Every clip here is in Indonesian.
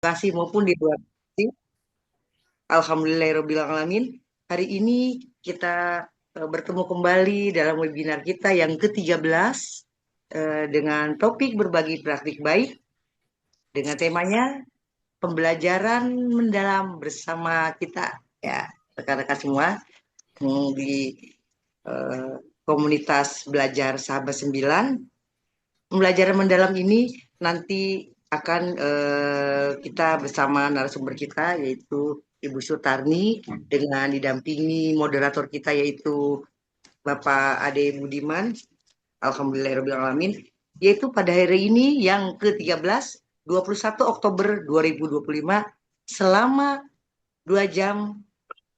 kasih maupun di luar negeri. Alhamdulillahirrahmanirrahim. Hari ini kita bertemu kembali dalam webinar kita yang ke-13 dengan topik berbagi praktik baik dengan temanya pembelajaran mendalam bersama kita ya rekan-rekan semua di eh, komunitas belajar Sahabat 9. Pembelajaran mendalam ini nanti akan kita bersama narasumber kita yaitu Ibu Sutarni dengan didampingi moderator kita yaitu Bapak Ade Budiman. Alhamdulillahirrahmanirrahim. Yaitu pada hari ini yang ke-13, 21 Oktober 2025 selama 2 jam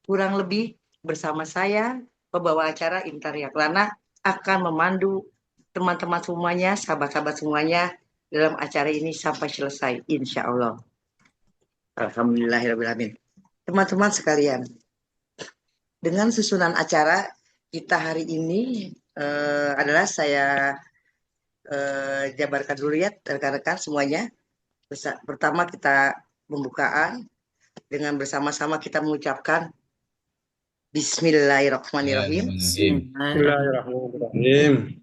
kurang lebih bersama saya, pembawa acara Intar Yaklana akan memandu teman-teman semuanya, sahabat-sahabat semuanya dalam acara ini sampai selesai, insya Allah. Alhamdulillahirrahmanirrahim. Teman-teman sekalian, dengan susunan acara kita hari ini adalah saya jabarkan dulu ya rekan-rekan semuanya. Pertama kita pembukaan dengan bersama-sama kita mengucapkan Bismillahirrahmanirrahim. Bismillahirrahmanirrahim.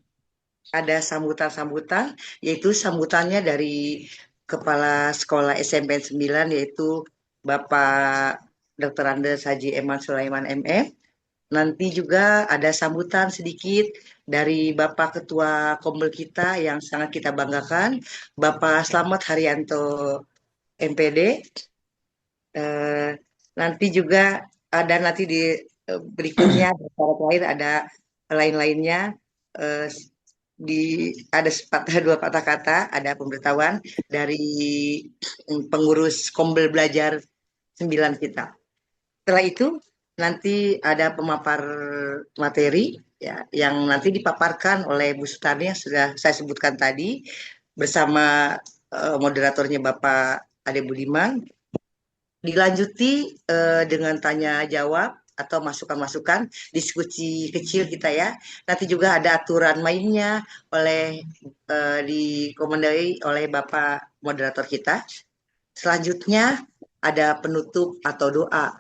Ada sambutan-sambutan, yaitu sambutannya dari Kepala Sekolah SMP 9, yaitu Bapak Dr. Andes Haji Eman Sulaiman MM. Nanti juga ada sambutan sedikit dari Bapak Ketua Kombel kita yang sangat kita banggakan, Bapak Slamet Haryanto MPD. Nanti juga ada nanti di berikutnya terakhir ada lain-lainnya eh, ada dua patah kata, ada pemberitahuan dari pengurus Kombel Belajar 9 kita. Setelah itu nanti ada pemapar materi ya yang nanti dipaparkan oleh Bu Sutarni yang sudah saya sebutkan tadi bersama moderatornya Bapak Ade Budiman. Dilanjuti dengan tanya jawab atau masukan-masukan, diskusi kecil kita ya. Nanti juga ada aturan mainnya oleh dikomandai oleh Bapak moderator kita. Selanjutnya ada penutup atau doa.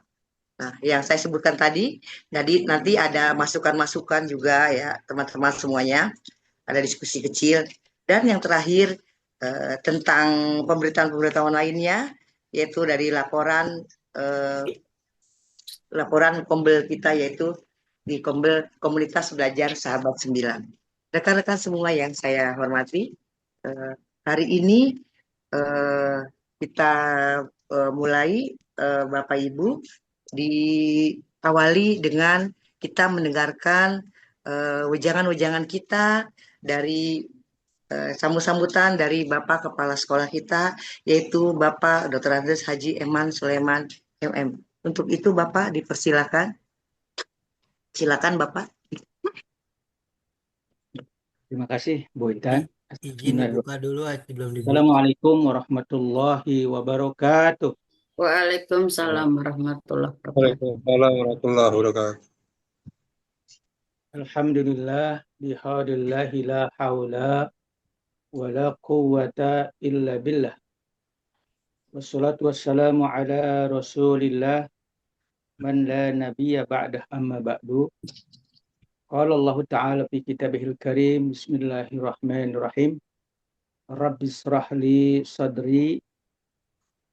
Nah, yang saya sebutkan tadi, jadi nanti ada masukan-masukan juga ya teman-teman semuanya. Ada diskusi kecil dan yang terakhir tentang pemberitaan-pemberitaan lainnya yaitu dari eh, laporan Kombel kita yaitu di Kombel Komunitas Belajar Sahabat 9. Rekan-rekan semua yang saya hormati, eh, hari ini eh, kita mulai Bapak Ibu diawali dengan kita mendengarkan wejangan-wejangan kita dari sambutan dari Bapak Kepala Sekolah kita, yaitu Bapak Dr. Andes Haji Eman Sulaiman MM. Untuk itu Bapak dipersilakan. Silakan Bapak. Terima kasih, Bu Intan. Izin dibuka dulu sebelum dibuka. Assalamualaikum warahmatullahi wabarakatuh. Waalaikumsalam warahmatullahi wabarakatuh. Waalaikumsalam warahmatullahi wabarakatuh. Alhamdulillah bihadillahi la haula wa la quwwata illa billah. Wassalatu wassalamu ala rasulillah man la nabiyya ba'dah amma ba'du. Qala Allah Ta'ala fi kitabihil karim. Bismillahirrahmanirrahim. Rabbi israh li sadri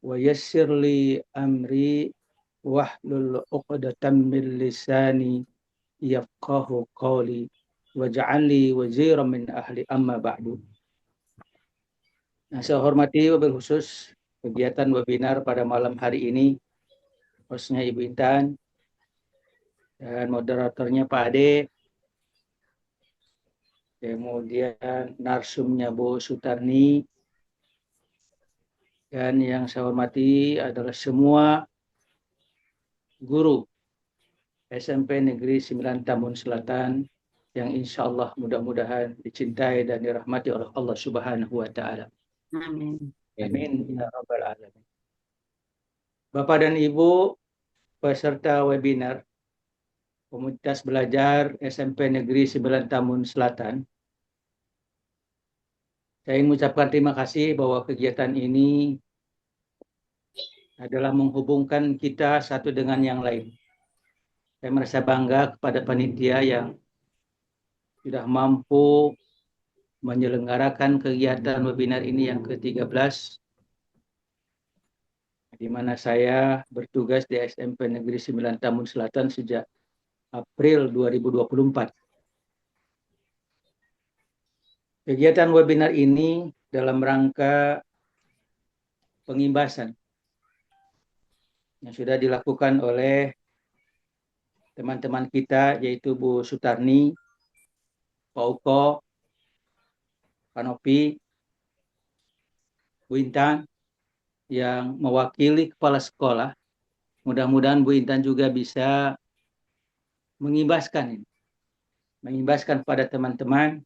wa yassir li amri wahlul 'uqdatam min lisani yafqahu qawli waj'alni waziran min ahli amma ba'du. Nah, saya hormati wabil khusus kegiatan webinar pada malam hari ini, hostnya Ibu Intan dan moderatornya Pak Ade, kemudian narsumnya Bu Sutarni, dan yang saya hormati adalah semua guru SMP Negeri 9 Tambun Selatan yang insya Allah mudah-mudahan dicintai dan dirahmati oleh Allah Subhanahu wa Ta'ala. Amin. Amin ya rabbal alamin. Bapak dan Ibu peserta webinar Komunitas Belajar SMP Negeri 9 Tambun Selatan, saya ingin mengucapkan terima kasih bahwa kegiatan ini adalah menghubungkan kita satu dengan yang lain. Saya merasa bangga kepada panitia yang sudah mampu menyelenggarakan kegiatan webinar ini yang ke-13, di mana saya bertugas di SMP Negeri 9 Tambun Selatan sejak April 2024. Kegiatan webinar ini dalam rangka pengimbasan yang sudah dilakukan oleh teman-teman kita, yaitu Bu Sutarni, Pak Uko, Pak Nopi, Bu Intan, yang mewakili kepala sekolah. Mudah-mudahan Bu Intan juga bisa mengimbaskan pada teman-teman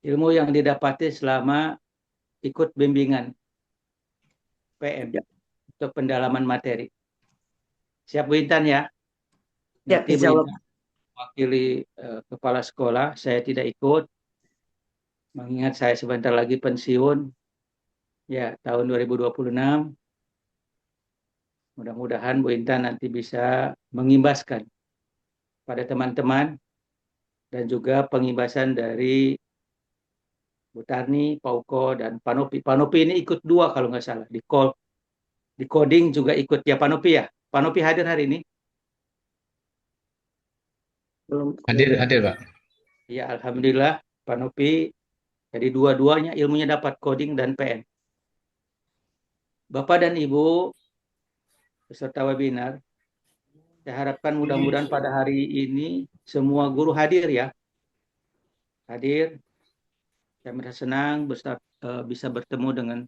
ilmu yang didapati selama ikut bimbingan PM untuk pendalaman materi. Siap Bu Intan ya? Ya, Nanti Bu insya Allah. Intan mewakili kepala sekolah, saya tidak ikut, mengingat saya sebentar lagi pensiun, ya tahun 2026. Mudah-mudahan Bu Intan nanti bisa mengimbaskan pada teman-teman dan juga pengimbasan dari Bu Tarni, Pak Uko, dan Pak Nopi. Pak Nopi ini ikut 2 kalau nggak salah. Di coding juga ikut ya Pak Nopi ya? Pak Nopi hadir hari ini? Belum. Hadir, Pak. Ya, Alhamdulillah Pak Nopi. Jadi dua-duanya ilmunya dapat coding dan PN. Bapak dan Ibu peserta webinar, saya harapkan mudah-mudahan pada hari ini semua guru hadir ya. Hadir. Saya merasa senang bisa bertemu dengan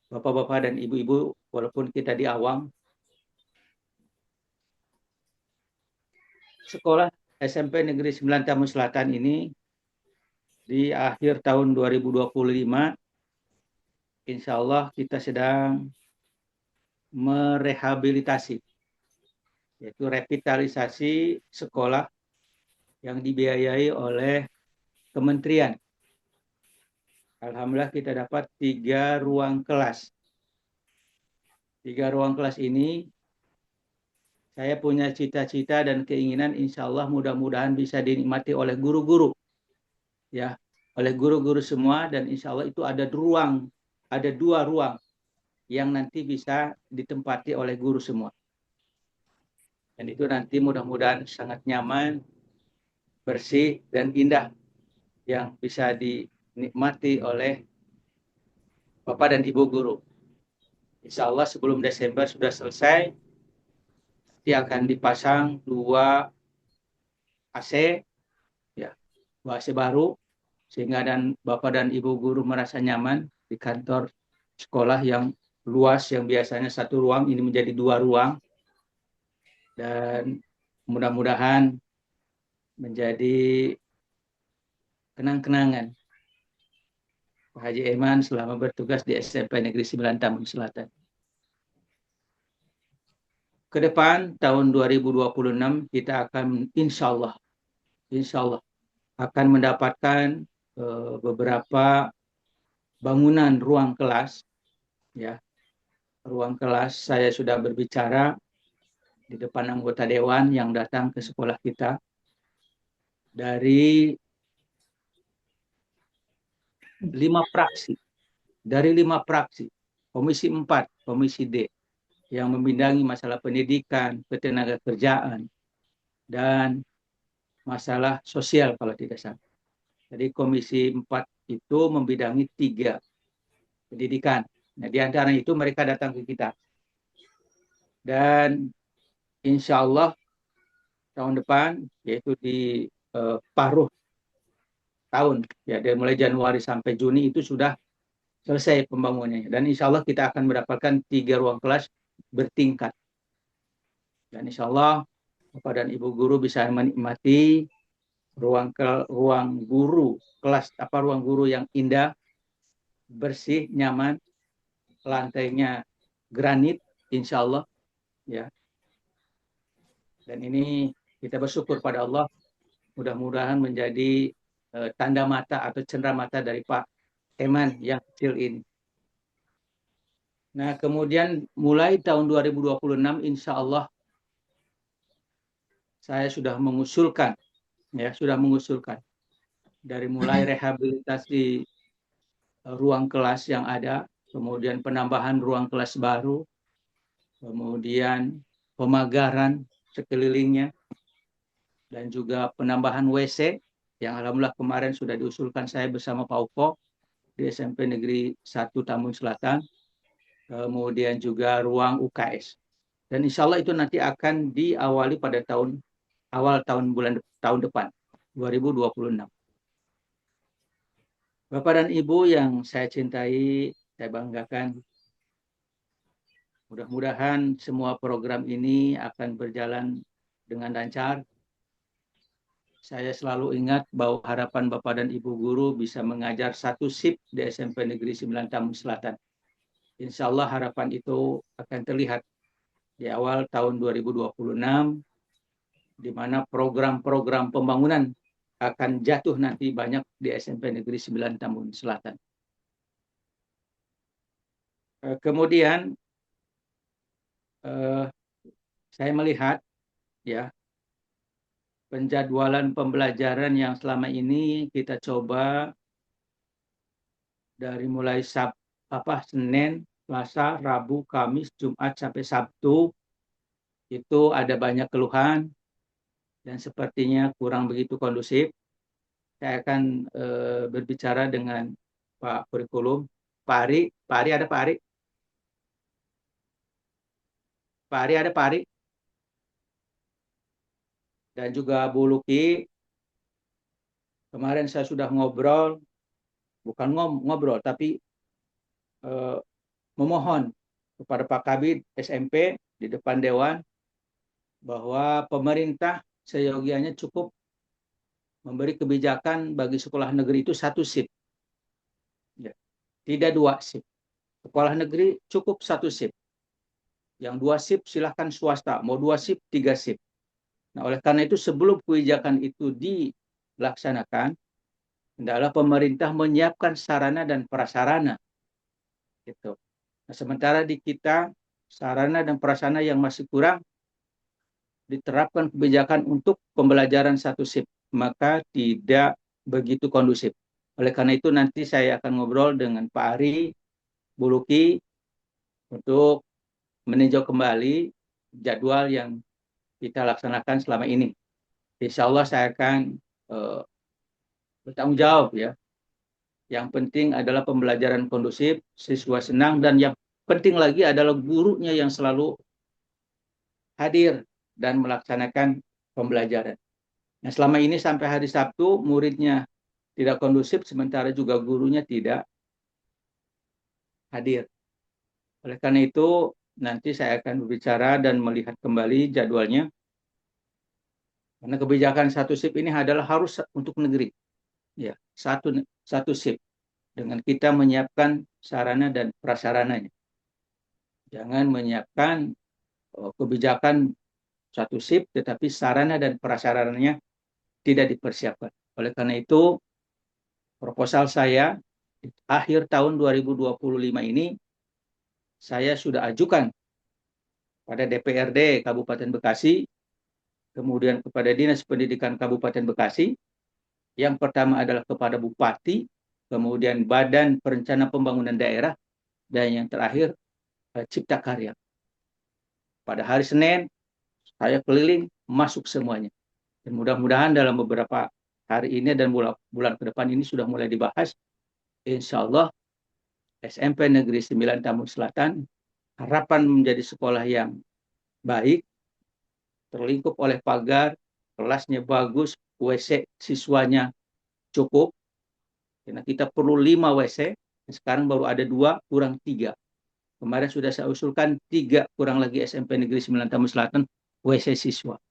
bapak-bapak dan ibu-ibu walaupun kita di awam. Sekolah SMP Negeri 9 Tambun Selatan ini di akhir tahun 2025, insya Allah kita sedang merehabilitasi, yaitu revitalisasi sekolah yang dibiayai oleh kementerian. Alhamdulillah kita dapat 3 ruang kelas. 3 ruang kelas ini saya punya cita-cita dan keinginan insya Allah mudah-mudahan bisa dinikmati oleh guru-guru. Ya, oleh guru-guru semua, dan insya Allah itu ada 2 ruang yang nanti bisa ditempati oleh guru semua. Dan itu nanti mudah-mudahan sangat nyaman, bersih, dan indah yang bisa dinikmati oleh Bapak dan Ibu guru. Insya Allah sebelum Desember sudah selesai, nanti akan dipasang 2 AC, ya, 2 AC baru, sehingga Bapak dan Ibu guru merasa nyaman di kantor sekolah yang luas, yang biasanya 1 ruang, ini menjadi 2 ruang. Dan mudah-mudahan menjadi kenang-kenangan Pak Haji Eman selama bertugas di SMP Negeri 9 Tambun Selatan. Ke depan tahun 2026 kita akan insya Allah akan mendapatkan beberapa bangunan ruang kelas, ya. Ruang kelas saya sudah berbicara di depan anggota dewan yang datang ke sekolah kita dari 5 fraksi, Komisi 4, Komisi D, yang membidangi masalah pendidikan, ketenaga kerjaan, dan masalah sosial kalau tidak salah. Jadi Komisi 4 itu membidangi 3 pendidikan. Nah, di antara itu mereka datang ke kita. Dan insya Allah tahun depan, yaitu di paruh tahun, ya dari mulai Januari sampai Juni itu sudah selesai pembangunannya. Dan insya Allah kita akan mendapatkan 3 ruang kelas bertingkat. Dan insya Allah Bapak dan Ibu guru bisa menikmati ruang guru yang indah, bersih, nyaman, lantainya granit, insya Allah, ya. Dan ini kita bersyukur pada Allah, mudah-mudahan menjadi tanda mata atau cenderamata dari Pak Eman yang kecil ini. Nah, kemudian mulai tahun 2026 insya Allah saya sudah mengusulkan dari mulai rehabilitasi ruang kelas yang ada, kemudian penambahan ruang kelas baru, kemudian pemagaran sekelilingnya, dan juga penambahan WC yang alhamdulillah kemarin sudah diusulkan saya bersama Pak Uko di SMP Negeri 1 Tambun Selatan, kemudian juga ruang UKS. Dan insya Allah itu nanti akan diawali pada awal tahun depan, 2026. Bapak dan Ibu yang saya cintai, saya banggakan, mudah-mudahan semua program ini akan berjalan dengan lancar. Saya selalu ingat bahwa harapan Bapak dan Ibu guru bisa mengajar satu shift di SMP Negeri 9 Tambun Selatan. Insya Allah harapan itu akan terlihat di awal tahun 2026, di mana program-program pembangunan akan jatuh nanti banyak di SMP Negeri 9 Tambun Selatan. Kemudian saya melihat ya penjadwalan pembelajaran yang selama ini kita coba dari mulai Senin, Selasa, Rabu, Kamis, Jumat sampai Sabtu itu ada banyak keluhan dan sepertinya kurang begitu kondusif. Saya akan berbicara dengan Pak Kurikulum, Pak Ari ada Pak Ari? Pak Ari ada Pak Ari? Dan juga Bu Luki. Kemarin saya sudah ngobrol, bukan ngobrol, tapi memohon kepada Pak Kabid SMP di depan Dewan bahwa pemerintah seyogianya cukup memberi kebijakan bagi sekolah negeri itu satu shift, ya. Tidak dua shift. Sekolah negeri cukup satu shift. Yang dua shift silahkan swasta, mau dua shift, tiga shift. Nah, oleh karena itu sebelum kebijakan itu dilaksanakan, hendaklah pemerintah menyiapkan sarana dan prasarana. Gitu. Nah, sementara di kita sarana dan prasarana yang masih kurang, diterapkan kebijakan untuk pembelajaran satu shift, maka tidak begitu kondusif. Oleh karena itu nanti saya akan ngobrol dengan Pak Ari, Bu Luki untuk meninjau kembali jadwal yang kita laksanakan selama ini. Insya Allah saya akan bertanggung jawab ya. Yang penting adalah pembelajaran kondusif, siswa senang, dan yang penting lagi adalah gurunya yang selalu hadir dan melaksanakan pembelajaran. Nah, selama ini sampai hari Sabtu muridnya tidak kondusif, sementara juga gurunya tidak hadir. Oleh karena itu nanti saya akan berbicara dan melihat kembali jadwalnya. Karena kebijakan satu shift ini adalah harus untuk negeri. Ya, satu shift dengan kita menyiapkan sarana dan prasarananya. Jangan menyiapkan kebijakan satu shift tetapi sarana dan prasarananya tidak dipersiapkan. Oleh karena itu, proposal saya di akhir tahun 2025 ini, saya sudah ajukan pada DPRD Kabupaten Bekasi, kemudian kepada Dinas Pendidikan Kabupaten Bekasi, yang pertama adalah kepada Bupati, kemudian Badan Perencanaan Pembangunan Daerah, dan yang terakhir Cipta Karya. Pada hari Senin, saya keliling, masuk semuanya. Dan mudah-mudahan dalam beberapa hari ini dan bulan ke depan ini sudah mulai dibahas. Insya Allah SMP Negeri 9 Tambun Selatan harapan menjadi sekolah yang baik, terlingkup oleh pagar, kelasnya bagus, WC siswanya cukup. Karena kita perlu 5 WC, sekarang baru ada 2, kurang 3. Kemarin sudah saya usulkan 3, kurang lagi SMP Negeri 9 Tambun Selatan WC siswa.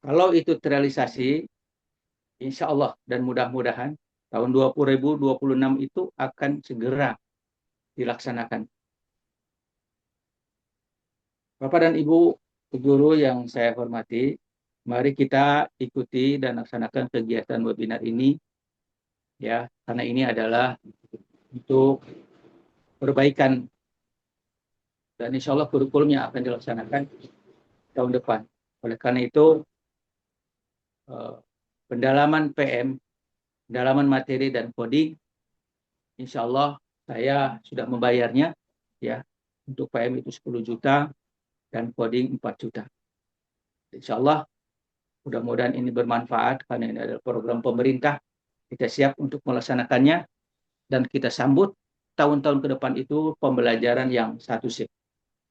Kalau itu terrealisasi, insya Allah dan mudah-mudahan tahun 2026 itu akan segera dilaksanakan. Bapak dan Ibu guru yang saya hormati, mari kita ikuti dan laksanakan kegiatan webinar ini ya, karena ini adalah untuk perbaikan, dan insya Allah kurikulumnya akan dilaksanakan tahun depan. Oleh karena itu, pendalaman PM, pendalaman materi dan coding, insya Allah saya sudah membayarnya, ya. Untuk PM itu 10 juta dan coding 4 juta. Insya Allah mudah-mudahan ini bermanfaat karena ini adalah program pemerintah. Kita siap untuk melaksanakannya dan kita sambut tahun-tahun ke depan itu pembelajaran yang satu shift.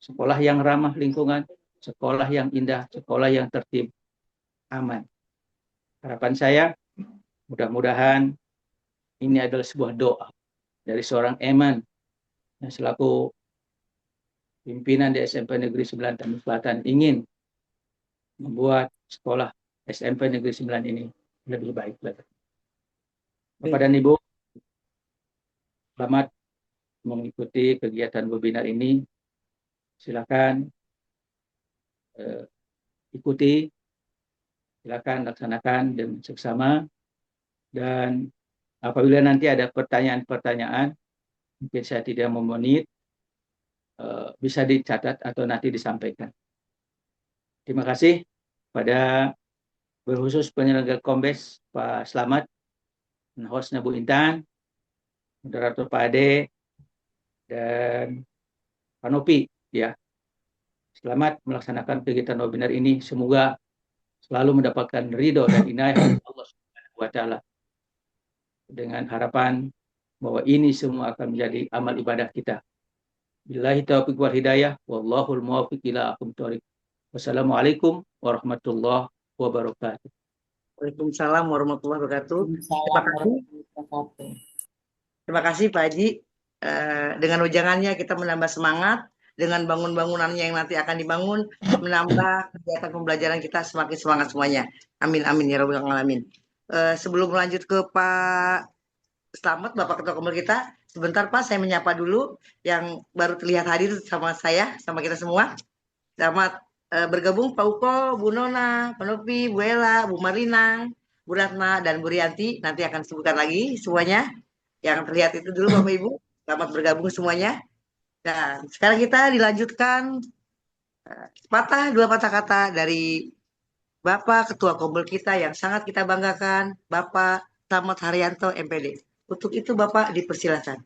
Sekolah yang ramah lingkungan, sekolah yang indah, sekolah yang tertib, aman. Harapan saya mudah-mudahan ini adalah sebuah doa dari seorang Eman yang selaku pimpinan di SMP Negeri 9 Tambun Selatan ingin membuat sekolah SMP Negeri 9 ini lebih baik lagi. Bapak dan Ibu, selamat mengikuti kegiatan webinar ini. Silakan ikuti, silakan laksanakan dengan seksama, dan apabila nanti ada pertanyaan-pertanyaan, mungkin saya tidak memonit, bisa dicatat atau nanti disampaikan. Terima kasih pada berkhusus penyelenggara Kombes Pak Slamet, hostnya Bu Intan, moderator Pak Ade, dan Pak Nopi, ya. Selamat melaksanakan kegiatan webinar ini. Semoga selalu mendapatkan ridho dan inayah Allah Subhanahu wa Ta'ala. Dengan harapan bahwa ini semua akan menjadi amal ibadah kita. Billahi taufiq wal hidayah, wallahul muwaffiq ila aqwamit thoriq. Wassalamualaikum warahmatullahi wabarakatuh. Waalaikumsalam warahmatullahi wabarakatuh. Terima Waalaikumsalam kasih. warahmatullahi wabarakatuh. Terima kasih Pak Haji. Dengan wejangannya kita menambah semangat, dengan bangun-bangunannya yang nanti akan dibangun, menambah kegiatan pembelajaran kita semakin semangat semuanya. Amin, amin, ya Rabbal Alamin. Sebelum lanjut ke Pak Slamet, Bapak Ketua Komel kita, sebentar Pak, saya menyapa dulu yang baru terlihat hadir sama saya, sama kita semua. Selamat bergabung Pak Uko, Bu Nona, Pak Nopi, Bu Ella, Bu Marlina, Bu Ratna, dan Bu Rianti. Nanti akan disebutkan lagi semuanya. Yang terlihat itu dulu Bapak Ibu. Selamat bergabung semuanya. Dan sekarang kita dilanjutkan dua patah kata dari Bapak Ketua Kombel kita yang sangat kita banggakan, Bapak Slamet Haryanto MPD. Untuk itu Bapak dipersilakan.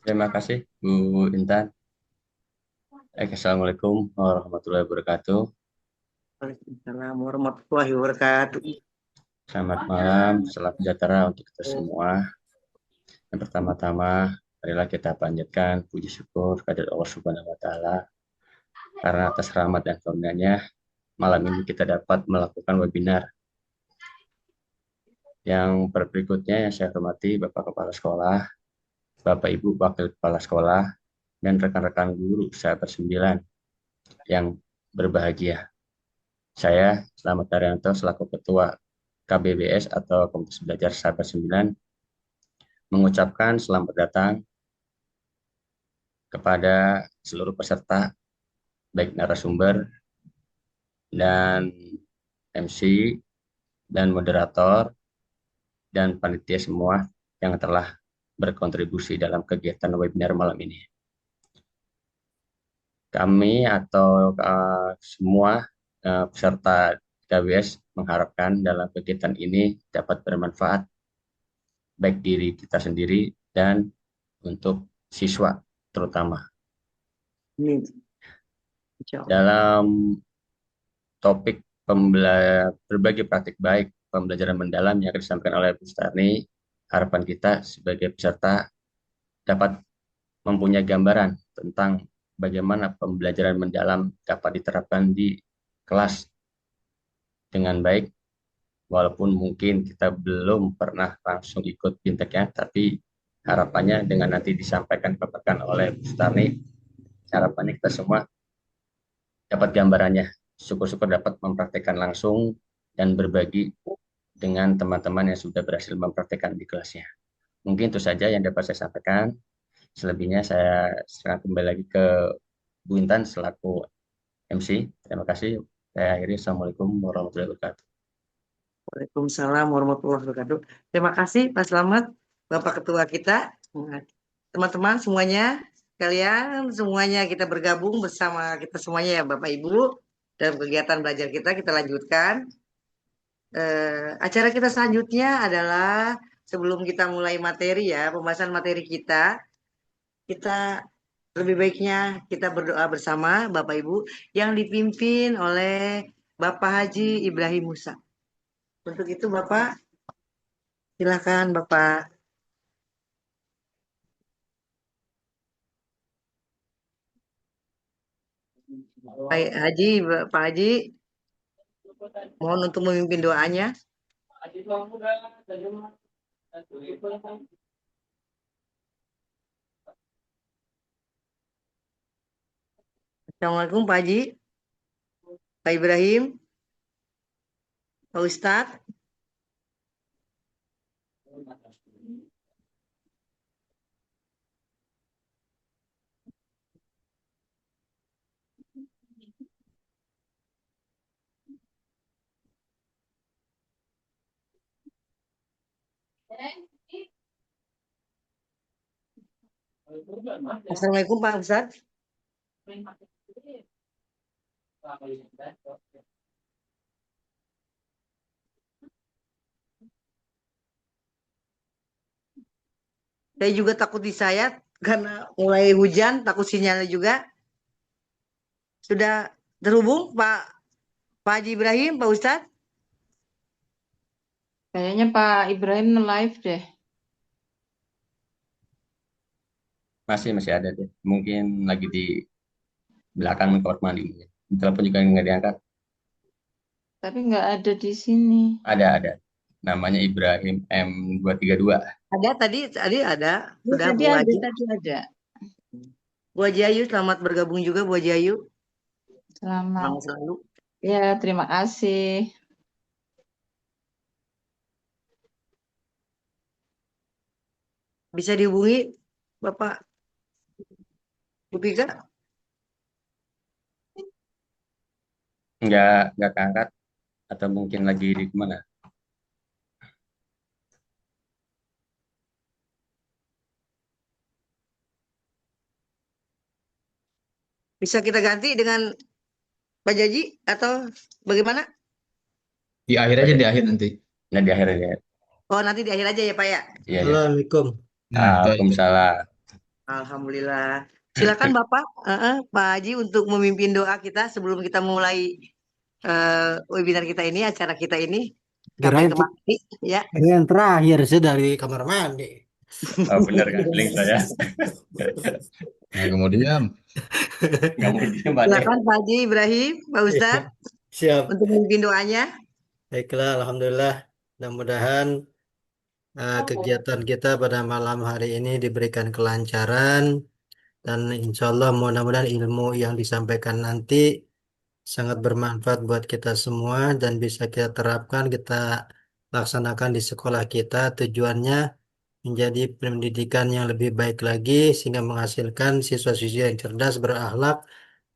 Terima kasih Bu Intan. Assalamualaikum warahmatullahi wabarakatuh. Waalaikumsalam warahmatullahi wabarakatuh. Selamat malam, salam sejahtera untuk kita semua. Yang pertama-tama, marilah kita panjatkan puji syukur kepada Allah Subhanahu wa Ta'ala karena atas rahmat dan karunia-Nya malam ini kita dapat melakukan webinar. Yang berikutnya yang saya hormati Bapak Kepala Sekolah, Bapak Ibu Wakil Kepala Sekolah, dan rekan-rekan guru sahabat 9 yang berbahagia. Saya Slamet Haryanto selaku Ketua KBBS atau Komunitas Belajar Sahabat 9 mengucapkan selamat datang kepada seluruh peserta, baik narasumber dan MC dan moderator dan panitia semua yang telah berkontribusi dalam kegiatan webinar malam ini. Kami atau semua peserta KBS mengharapkan dalam kegiatan ini dapat bermanfaat baik diri kita sendiri dan untuk siswa terutama. Amin. Insya Allah. Dalam topik berbagi praktik baik pembelajaran mendalam yang akan disampaikan oleh Bu Starni, harapan kita sebagai peserta dapat mempunyai gambaran tentang bagaimana pembelajaran mendalam dapat diterapkan di kelas dengan baik, walaupun mungkin kita belum pernah langsung ikut binteknya, tapi harapannya dengan nanti disampaikan kepada oleh Bu Starni, harapannya kita semua dapat gambarannya, syukur-syukur dapat mempraktekkan langsung dan berbagi dengan teman-teman yang sudah berhasil mempraktekkan di kelasnya. Mungkin itu saja yang dapat saya sampaikan. Selebihnya saya serahkan kembali lagi ke Bu Intan selaku MC. Terima kasih. Saya akhiri. Assalamualaikum warahmatullahi wabarakatuh. Waalaikumsalam warahmatullahi wabarakatuh. Terima kasih Pak Slamet, Bapak Ketua kita. teman-teman semuanya, kalian semuanya kita bergabung bersama kita semuanya ya Bapak Ibu dalam kegiatan belajar kita lanjutkan. Acara kita selanjutnya adalah sebelum kita mulai materi ya, pembahasan materi kita lebih baiknya kita berdoa bersama Bapak Ibu yang dipimpin oleh Bapak Haji Ibrahim Musa. Untuk itu Bapak, silakan Bapak. Pak Haji, mohon untuk memimpin doanya. Assalamualaikum Pak Haji, Pak Ibrahim, Pak Ustadz. Assalamualaikum Pak Ustadz. Saya juga takut disayat karena mulai hujan, takut sinyalnya juga. Sudah terhubung Pak Haji Ibrahim, Pak Ustadz? Kayaknya Pak Ibrahim live deh. Masih ada deh. Mungkin lagi di belakang kamar mandi. Telepon juga nggak diangkat. Tapi nggak ada di sini. Ada. Namanya Ibrahim M232. Ada tadi ada. Ya, Sudah tadi Bu ada, Haji. tadi ada. Bu Haji Ayu, selamat bergabung juga Bu Haji Ayu. Selamat. Selamat selalu. Ya, terima kasih. Bisa dihubungi Bapak Bupika? Nggak keangkat. Atau mungkin lagi di mana? Bisa kita ganti dengan Pak Jaji atau bagaimana? Di akhir aja, di akhir nanti. Nggak di akhir ya. Oh, nanti di akhir aja ya Pak ya. Iya. Assalamualaikum. Nah, Waalaikumsalam. Alhamdulillah. Silakan Bapak, Pak Haji untuk memimpin doa kita sebelum kita mulai webinar kita ini, acara kita ini sampai Kirain, kemari ya. kirain terakhir sih dari kamar mandi. Oh, benar kan? Link saya. nah, kemudian Nggak mau diam, Pak. Silakan Pak Haji Ibrahim, Pak Ustadz Siap. untuk memimpin doanya. Baiklah, alhamdulillah. Mudah-mudahan kegiatan kita pada malam hari ini diberikan kelancaran dan insya Allah mudah-mudahan ilmu yang disampaikan nanti sangat bermanfaat buat kita semua dan bisa kita terapkan, kita laksanakan di sekolah kita. Tujuannya menjadi pendidikan yang lebih baik lagi sehingga menghasilkan siswa-siswi yang cerdas, berakhlak,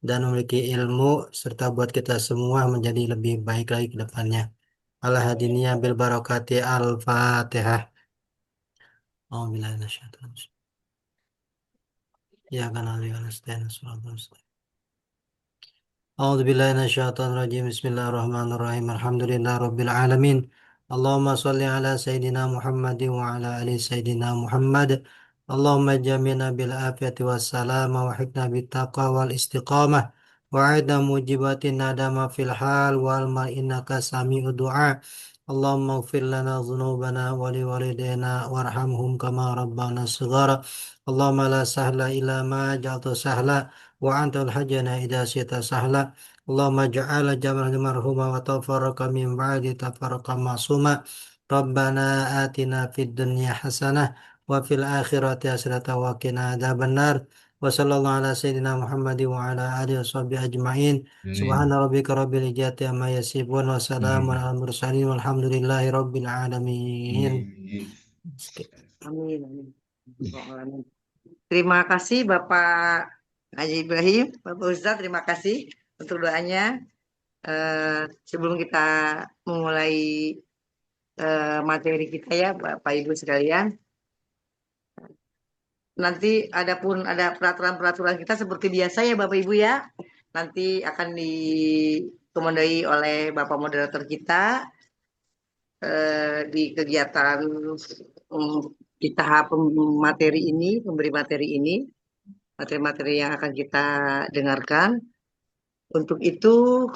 dan memiliki ilmu serta buat kita semua menjadi lebih baik lagi ke depannya. Al-hadiniyah bil barakati al-fatihah. A'udzubillahi minasyaitonir rajim. Ya kan ali wa nasta'in shiratal mustaqim. A'udzubillahi minasyaitonir rajim. Bismillahirrahmanirrahim. Alhamdulillahi rabbil alamin. Allahumma shalli ala sayyidina Muhammadin wa ala ali sayyidina Muhammad. Allahumma jamina bil afiyati was salama wa hikna bit taqwa wal istiqamah wa aidna mujibatin nadama fil hal wal ma innaka sami'u du'a. Allahumma ighfir lana dhunubana wa li walidayna warhamhum kama rabbana shighara. Allahumma la sahla illa ma ja'alta sahla wa antal hajjana idza syi'ta sahla. Allahumma ja'ala jam'ana marhuma wa tafarraqa min ba'di tafarraqa ma'suma. Rabbana atina fid dunya hasanah wa fil akhirati hasanah wa qina adzabannar. Wa sallallahu ala sayyidina Muhammadin wa ala alihi washabbihi ajma'in. Subhana rabbika rabbil izzati amma yasifun wa salamun alal mursalin walhamdulillahi rabbil alamin. Amin. Amin. Terima kasih Bapak Haji Ibrahim, Bapak Ustadz, terima kasih untuk doanya. Sebelum kita memulai materi kita ya, Bapak Ibu sekalian, nanti ada peraturan-peraturan kita seperti biasa ya Bapak Ibu ya. Nanti akan dikomandoi oleh Bapak moderator kita di kegiatan di tahap materi ini, memberi materi ini, materi-materi yang akan kita dengarkan. Untuk itu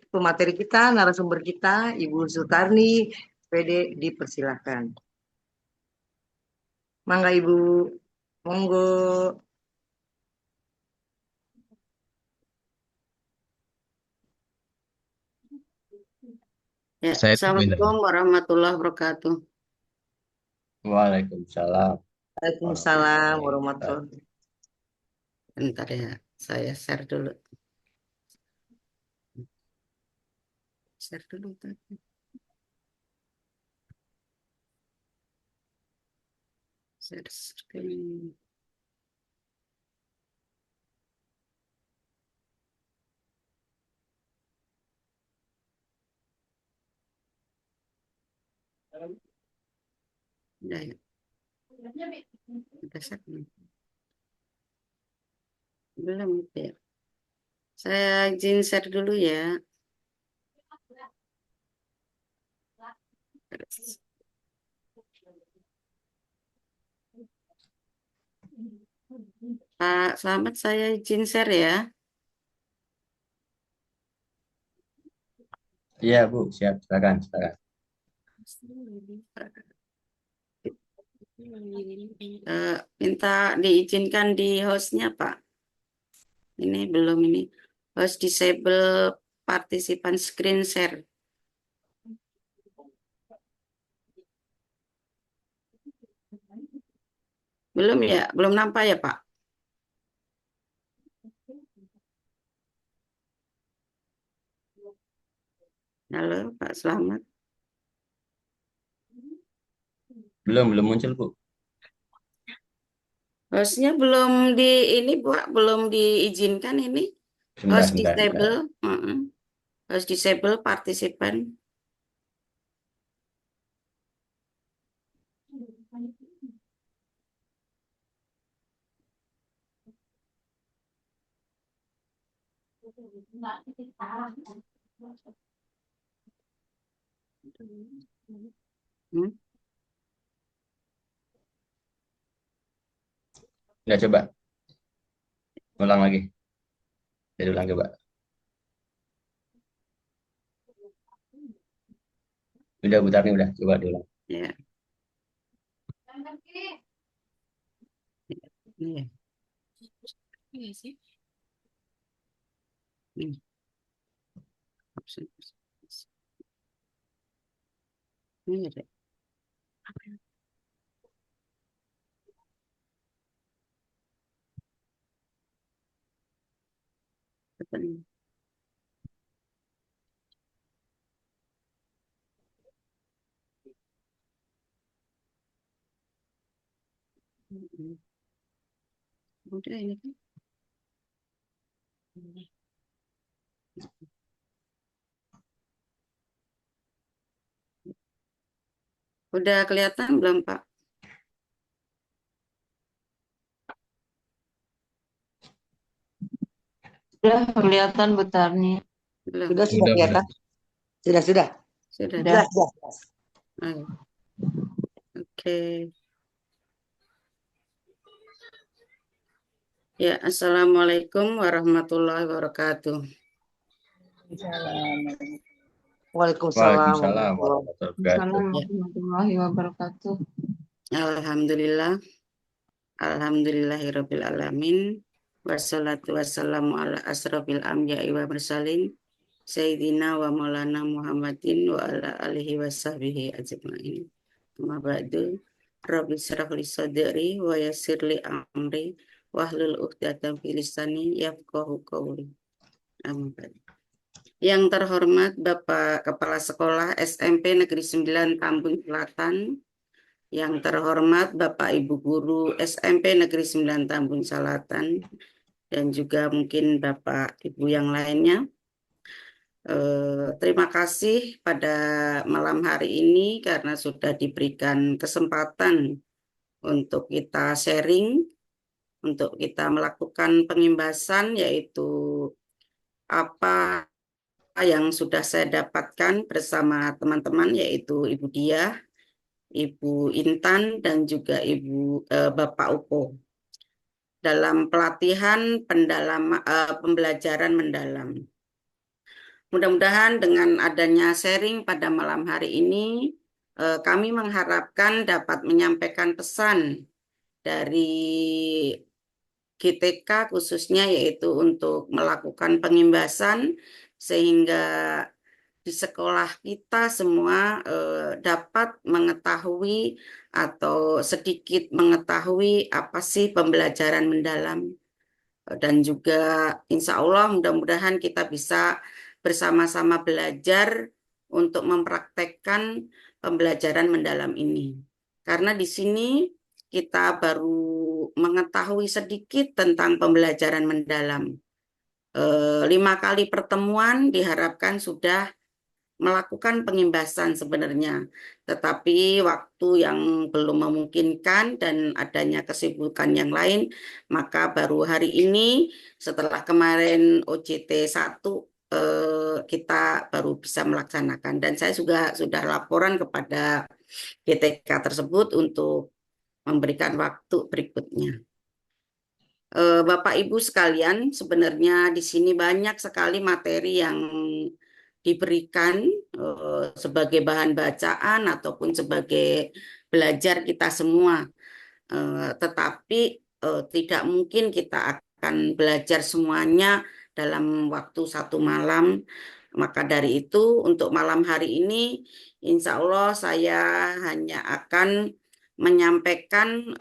pemateri kita, narasumber kita, Ibu Sutarni, PD, dipersilahkan. Mangga Ibu, monggo. Ya, Saya Assalamualaikum warahmatullahi wabarakatuh. Waalaikumsalam Waalaikumsalam warahmatullahi wabarakatuh. Bentar ya, saya share dulu. Share dulu tadi. Share screen. Udah ya. Udah share belum? Belum ya. Saya izin share dulu ya. Pak Selamat, saya izin share ya. Iya Bu, siap, silakan. Minta diizinkan di hostnya Pak. Ini belum ini. Host disable partisipan screen share. Belum ya? Belum nampak ya Pak? Halo Pak Selamat. Belum muncul Bu. Hostnya belum di ini Bu, belum diizinkan ini. Host Sebentar. disable, host disable partisipan. Udah coba. Ulang lagi. Jadi ulang coba. Udah Bu Tarni, udah. Coba diulang. Ya. Iya. Iya sih. Ini. Ini ada. Apa ini? Udah ini kan. Udah kelihatan belum Pak? Sudah kelihatan Bu Tarni. Belum. Sudah kelihatan. Sudah. Sudah. Jelas. Ayo. Oke. Ya, Assalamualaikum warahmatullahi wabarakatuh. Waalaikumsalam warahmatullahi wabarakatuh. Alhamdulillah. Alhamdulillahirabbil alamin. Wassalatu wassalamu ala asrofil anbiya'i wa mursalin Sayyidina wa maulana Muhammadin wa ala alihi wa sahbihi ajma'in. Amma ba'du. Rabbi syrah li sadri wa yassir li amri wahlul 'uqdatam min lisani yafqahu qawli. Amma ba'du. Yang terhormat Bapak Kepala Sekolah SMP Negeri 9 Tambun Selatan, yang terhormat Bapak Ibu Guru SMP Negeri 9 Tambun Selatan, dan juga mungkin Bapak Ibu yang lainnya. Terima kasih pada malam hari ini karena sudah diberikan kesempatan untuk kita sharing, untuk kita melakukan pengimbasan, yaitu apa yang sudah saya dapatkan bersama teman-teman, yaitu Ibu Diah, Ibu Intan, dan juga Bapak Upo dalam pelatihan pembelajaran mendalam. Mudah-mudahan dengan adanya sharing pada malam hari ini, kami mengharapkan dapat menyampaikan pesan dari GTK khususnya, yaitu untuk melakukan pengimbasan sehingga di sekolah kita semua dapat mengetahui atau sedikit mengetahui apa sih pembelajaran mendalam. Dan juga insya Allah mudah-mudahan kita bisa bersama-sama belajar untuk mempraktekkan pembelajaran mendalam ini. Karena di sini kita baru mengetahui sedikit tentang pembelajaran mendalam. 5 kali pertemuan diharapkan sudah melakukan pengimbasan sebenarnya, tetapi waktu yang belum memungkinkan dan adanya kesibukan yang lain, maka baru hari ini setelah kemarin OJT 1 kita baru bisa melaksanakan, dan saya juga sudah laporan kepada GTK tersebut untuk memberikan waktu berikutnya. Bapak Ibu sekalian, sebenarnya di sini banyak sekali materi yang diberikan sebagai bahan bacaan ataupun sebagai belajar kita semua. Tetapi tidak mungkin kita akan belajar semuanya dalam waktu 1 malam. Maka dari itu untuk malam hari ini insya Allah saya hanya akan menyampaikan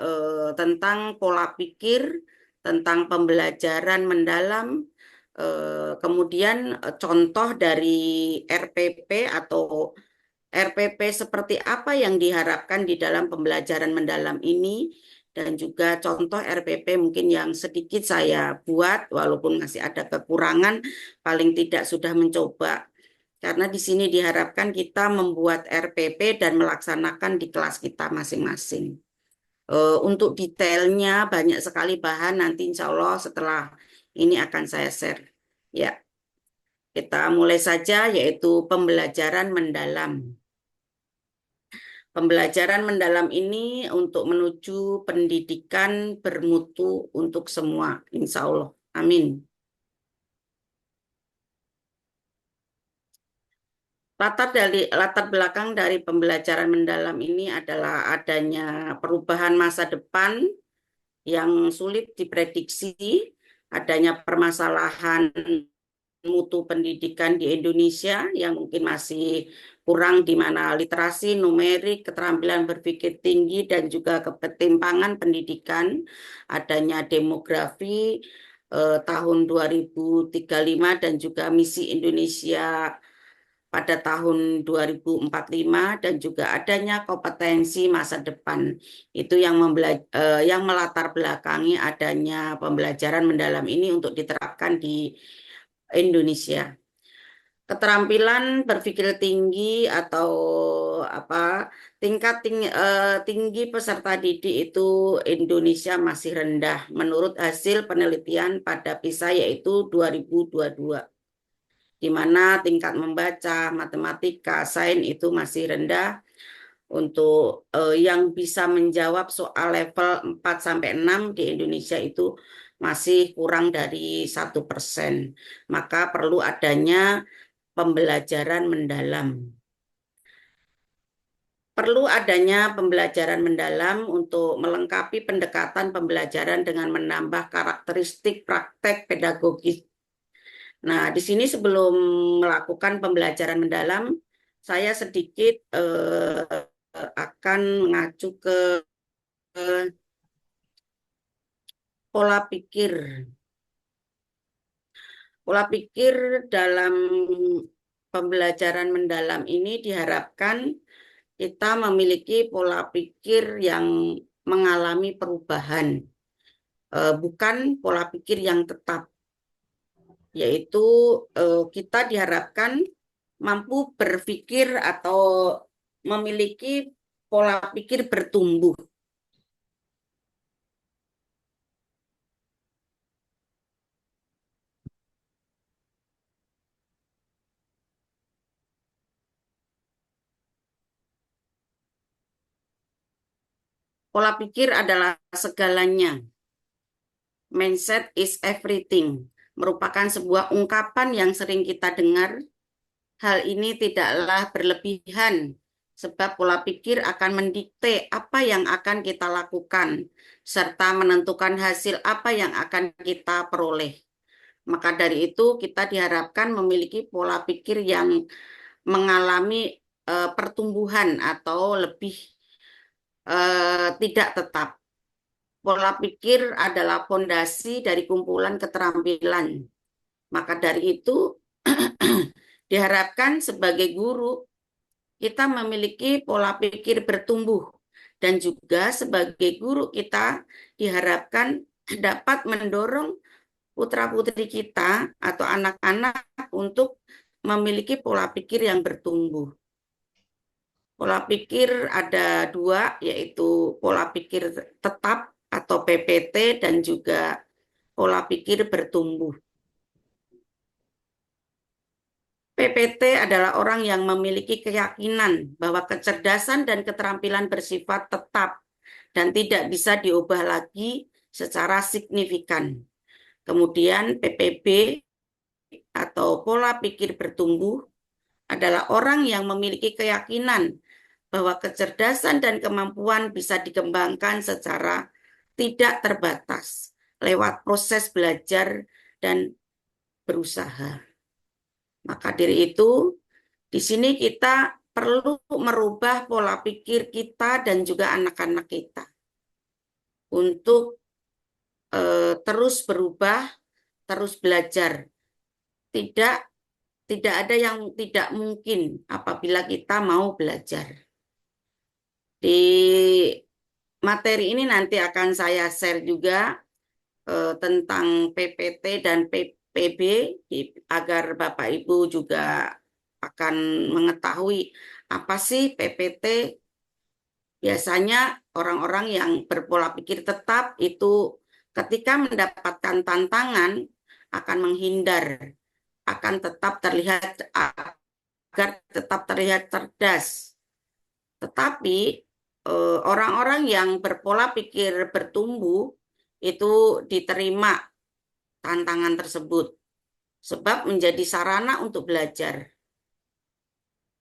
tentang pola pikir, tentang pembelajaran mendalam, kemudian contoh dari RPP atau RPP seperti apa yang diharapkan di dalam pembelajaran mendalam ini, dan juga contoh RPP mungkin yang sedikit saya buat walaupun masih ada kekurangan, paling tidak sudah mencoba. Karena di sini diharapkan kita membuat RPP dan melaksanakan di kelas kita masing-masing. Untuk detailnya banyak sekali bahan, nanti insya Allah setelah ini akan saya share. Ya, kita mulai saja, yaitu pembelajaran mendalam. Pembelajaran mendalam ini untuk menuju pendidikan bermutu untuk semua, insya Allah. Amin. Latar belakang dari pembelajaran mendalam ini adalah adanya perubahan masa depan yang sulit diprediksi, adanya permasalahan mutu pendidikan di Indonesia yang mungkin masih kurang, di mana literasi, numerik, keterampilan berpikir tinggi, dan juga ketimpangan pendidikan, adanya demografi tahun 2035 dan juga misi Indonesia pada tahun 2045, dan juga adanya kompetensi masa depan. Itu yang melatar belakangi adanya pembelajaran mendalam ini untuk diterapkan di Indonesia. Keterampilan berpikir tinggi atau tingkat tinggi peserta didik itu Indonesia masih rendah menurut hasil penelitian pada PISA yaitu 2022. Di mana tingkat membaca, matematika, sains itu masih rendah. Untuk yang bisa menjawab soal level 4-6 di Indonesia itu masih kurang dari 1%. Maka perlu adanya pembelajaran mendalam. Perlu adanya pembelajaran mendalam untuk melengkapi pendekatan pembelajaran dengan menambah karakteristik praktek pedagogis. Nah, di sini sebelum melakukan pembelajaran mendalam, saya sedikit akan mengacu ke pola pikir. Pola pikir dalam pembelajaran mendalam ini diharapkan kita memiliki pola pikir yang mengalami perubahan, bukan pola pikir yang tetap. Yaitu kita diharapkan mampu berpikir atau memiliki pola pikir bertumbuh. pola pikir adalah segalanya. Mindset is everything. Merupakan sebuah ungkapan yang sering kita dengar. Hal ini tidaklah berlebihan, sebab pola pikir akan mendikte apa yang akan kita lakukan, serta menentukan hasil apa yang akan kita peroleh. Maka dari itu kita diharapkan memiliki pola pikir yang mengalami pertumbuhan atau lebih tidak tetap. Pola pikir adalah fondasi dari kumpulan keterampilan. Maka dari itu diharapkan sebagai guru kita memiliki pola pikir bertumbuh, dan juga sebagai guru kita diharapkan dapat mendorong putra-putri kita atau anak-anak untuk memiliki pola pikir yang bertumbuh. Pola pikir ada dua, yaitu pola pikir tetap atau PPT dan juga pola pikir bertumbuh. PPT adalah orang yang memiliki keyakinan bahwa kecerdasan dan keterampilan bersifat tetap dan tidak bisa diubah lagi secara signifikan. Kemudian PPB atau pola pikir bertumbuh adalah orang yang memiliki keyakinan bahwa kecerdasan dan kemampuan bisa dikembangkan secara tidak terbatas lewat proses belajar dan berusaha. Maka dari itu, di sini kita perlu merubah pola pikir kita dan juga anak-anak kita untuk terus berubah, terus belajar. Tidak ada yang tidak mungkin apabila kita mau belajar. Di materi ini nanti akan saya share juga tentang PPT dan PB agar Bapak Ibu juga akan mengetahui apa sih PPT. Biasanya orang-orang yang berpola pikir tetap itu ketika mendapatkan tantangan akan menghindar, akan tetap terlihat agar tetap terlihat cerdas. Tetapi orang-orang yang berpola pikir bertumbuh itu diterima tantangan tersebut sebab menjadi sarana untuk belajar.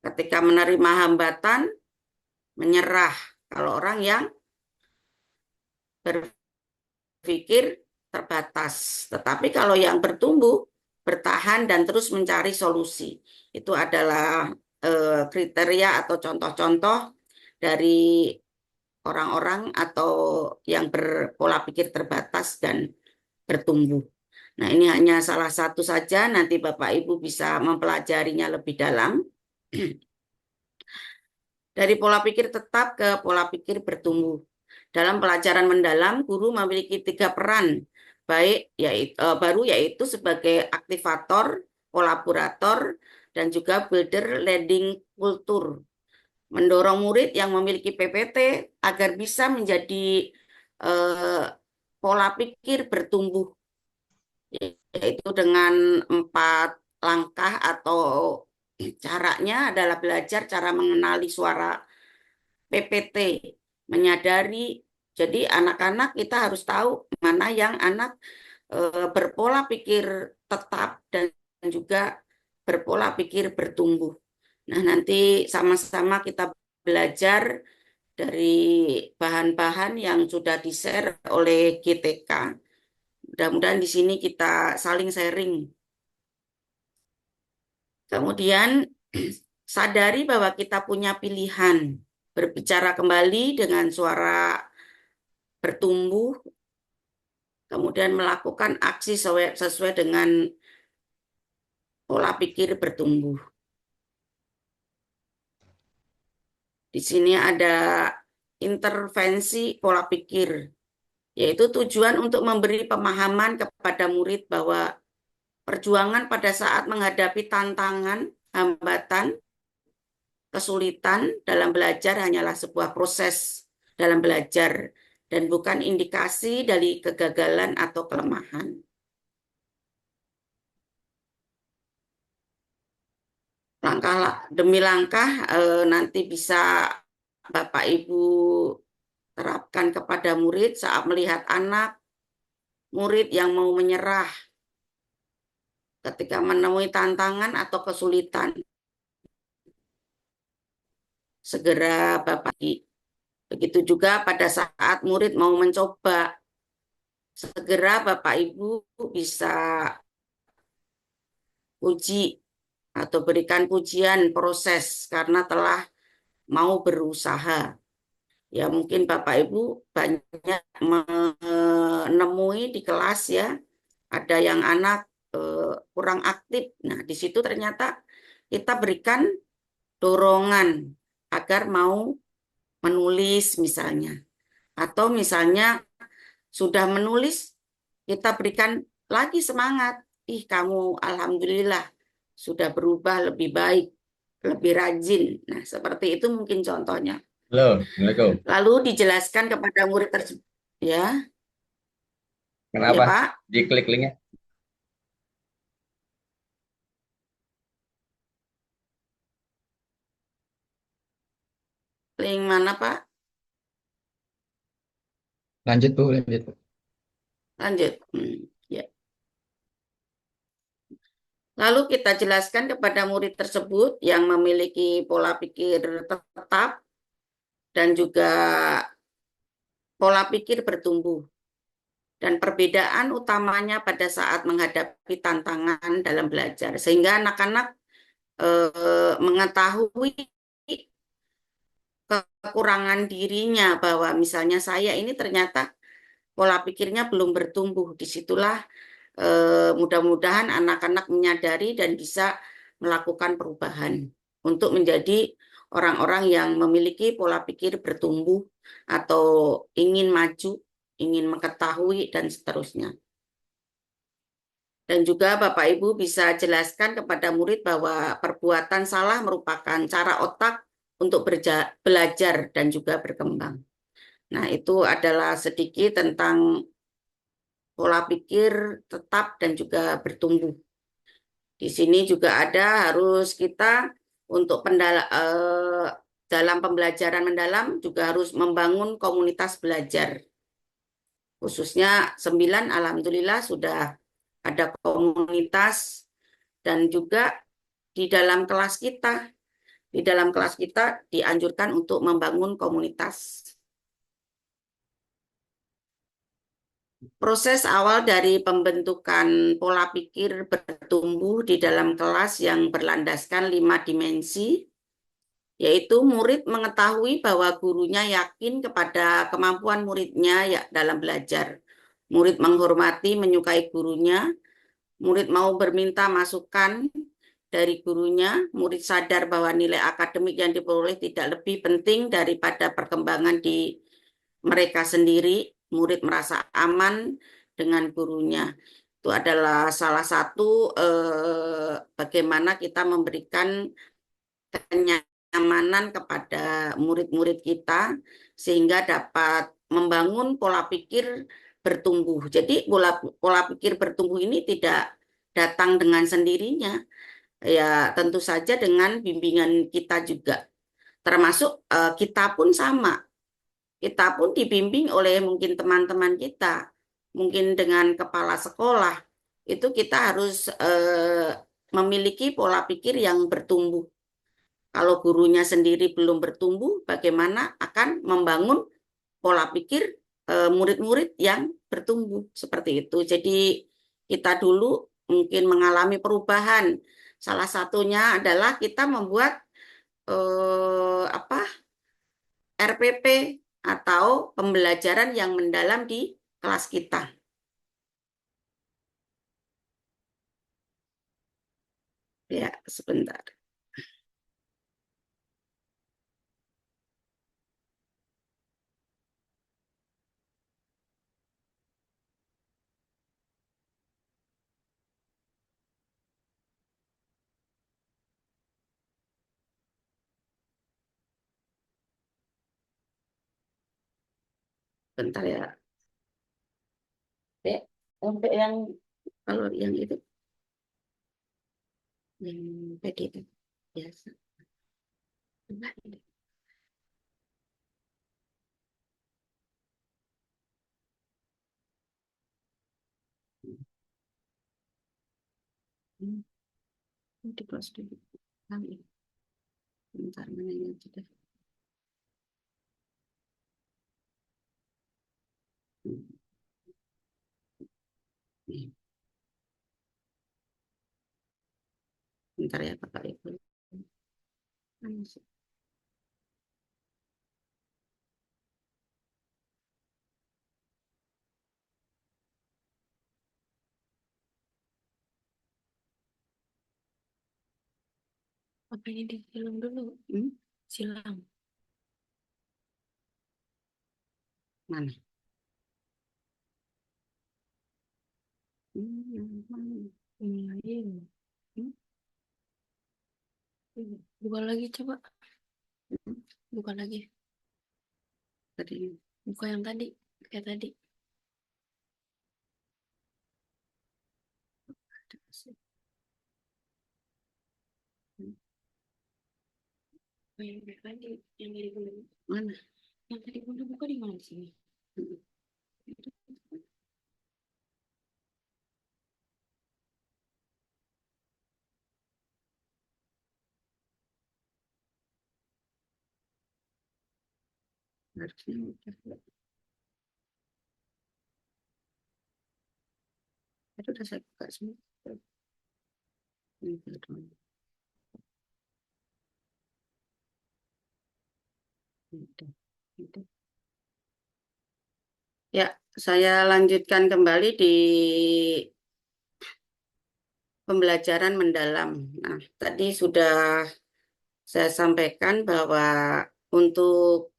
Ketika menerima hambatan, menyerah. Kalau orang yang berpikir terbatas. Tetapi kalau yang bertumbuh, bertahan dan terus mencari solusi. Itu adalah kriteria atau contoh-contoh dari orang-orang atau yang berpola pikir terbatas dan bertumbuh. Nah, ini hanya salah satu saja, nanti Bapak Ibu bisa mempelajarinya lebih dalam. Dari pola pikir tetap ke pola pikir bertumbuh. Dalam pelajaran mendalam, guru memiliki 3 peran, yaitu sebagai aktivator, kolaborator, dan juga builder learning culture. Mendorong murid yang memiliki PPT agar bisa menjadi pola pikir bertumbuh, yaitu dengan 4 langkah atau caranya adalah belajar cara mengenali suara PPT, menyadari. Jadi anak-anak kita harus tahu mana yang anak berpola pikir tetap dan juga berpola pikir bertumbuh. Nah, nanti sama-sama kita belajar dari bahan-bahan yang sudah di-share oleh GTK. Mudah-mudahan di sini kita saling sharing. Kemudian sadari bahwa kita punya pilihan. Berbicara kembali dengan suara bertumbuh, kemudian melakukan aksi sesuai dengan pola pikir bertumbuh. Di sini ada intervensi pola pikir, yaitu tujuan untuk memberi pemahaman kepada murid bahwa perjuangan pada saat menghadapi tantangan, hambatan, kesulitan dalam belajar hanyalah sebuah proses dalam belajar dan bukan indikasi dari kegagalan atau kelemahan. Langkah demi langkah nanti bisa Bapak Ibu terapkan kepada murid saat melihat anak murid yang mau menyerah ketika menemui tantangan atau kesulitan. Segera Bapak. Begitu juga pada saat murid mau mencoba, segera Bapak Ibu bisa puji atau berikan pujian proses karena telah mau berusaha. Ya mungkin Bapak Ibu banyak menemui di kelas ya, ada yang anak kurang aktif. Nah, di situ ternyata kita berikan dorongan agar mau menulis misalnya. Atau misalnya sudah menulis, kita berikan lagi semangat. Ih, kamu alhamdulillah sudah berubah lebih baik, lebih rajin. Nah, seperti itu mungkin contohnya. Halo, Assalamualaikum. Lalu dijelaskan kepada murid tersebut. Ya, ya Kenapa? Pak. Diklik linknya. Link mana Pak? Lanjut Bu, lanjut. Lanjut. Ya. Lalu kita jelaskan kepada murid tersebut yang memiliki pola pikir tetap dan juga pola pikir bertumbuh. Dan perbedaan utamanya pada saat menghadapi tantangan dalam belajar. Sehingga anak-anak mengetahui kekurangan dirinya bahwa misalnya saya ini ternyata pola pikirnya belum bertumbuh. Disitulah mudah-mudahan anak-anak menyadari dan bisa melakukan perubahan untuk menjadi orang-orang yang memiliki pola pikir bertumbuh atau ingin maju, ingin mengetahui, dan seterusnya. Dan juga Bapak Ibu bisa jelaskan kepada murid bahwa perbuatan salah merupakan cara otak untuk belajar dan juga berkembang. Nah, itu adalah sedikit tentang pola pikir tetap dan juga bertumbuh. Di sini juga ada harus kita untuk dalam pembelajaran mendalam juga harus membangun komunitas belajar. Khususnya 9 alhamdulillah sudah ada komunitas dan juga di dalam kelas kita. Di dalam kelas kita dianjurkan untuk membangun komunitas. Proses awal dari pembentukan pola pikir bertumbuh di dalam kelas yang berlandaskan 5 dimensi, yaitu murid mengetahui bahwa gurunya yakin kepada kemampuan muridnya ya dalam belajar. Murid menghormati, menyukai gurunya, murid mau berminta masukan dari gurunya, murid sadar bahwa nilai akademik yang diperoleh tidak lebih penting daripada perkembangan di mereka sendiri, murid merasa aman dengan gurunya. Itu adalah salah satu bagaimana kita memberikan kenyamanan kepada murid-murid kita sehingga dapat membangun pola pikir bertumbuh. Jadi pola pikir bertumbuh ini tidak datang dengan sendirinya. Ya, tentu saja dengan bimbingan kita juga. Termasuk kita pun sama. Kita pun dibimbing oleh mungkin teman-teman kita, mungkin dengan kepala sekolah. Itu kita harus memiliki pola pikir yang bertumbuh. Kalau gurunya sendiri belum bertumbuh, bagaimana akan membangun pola pikir murid-murid yang bertumbuh seperti itu. Jadi kita dulu mungkin mengalami perubahan. Salah satunya adalah kita membuat RPP atau pembelajaran yang mendalam di kelas kita. Ya, sebentar. Bentar ya. Sampai yang kalau yang itu yang PDF biasa. Di kelas dulu. Kami. Bentar, mana yang sudah. Bentar ya Bapak Ibu. Apa ini di film dulu? Silang. Mana? Lain. Buka lagi coba. Buka lagi. Tadi. Buka yang tadi. Kayak tadi. Yang tadi. Yang dari bunda. Mana? Yang tadi bunda buka di mana sini? Harusnya udah. Itu udah saya buka semua. Ya, saya lanjutkan kembali di pembelajaran mendalam. Nah, tadi sudah saya sampaikan bahwa untuk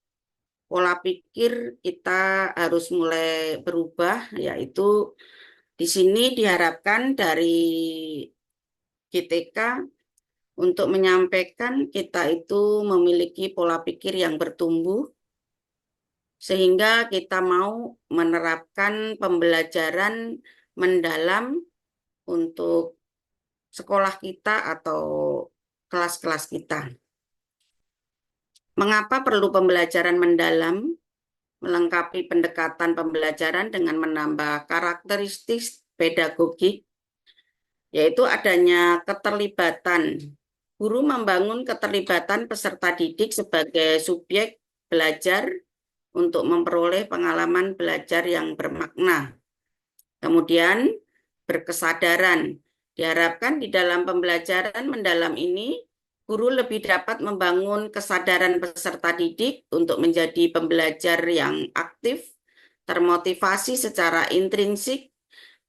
pola pikir kita harus mulai berubah, yaitu di sini diharapkan dari GTK untuk menyampaikan kita itu memiliki pola pikir yang bertumbuh, sehingga kita mau menerapkan pembelajaran mendalam untuk sekolah kita atau kelas-kelas kita. Mengapa perlu pembelajaran mendalam? Melengkapi pendekatan pembelajaran dengan menambah karakteristik pedagogik, yaitu adanya keterlibatan. Guru membangun keterlibatan peserta didik sebagai subjek belajar untuk memperoleh pengalaman belajar yang bermakna. Kemudian, berkesadaran. Diharapkan di dalam pembelajaran mendalam ini, guru lebih dapat membangun kesadaran peserta didik untuk menjadi pembelajar yang aktif, termotivasi secara intrinsik,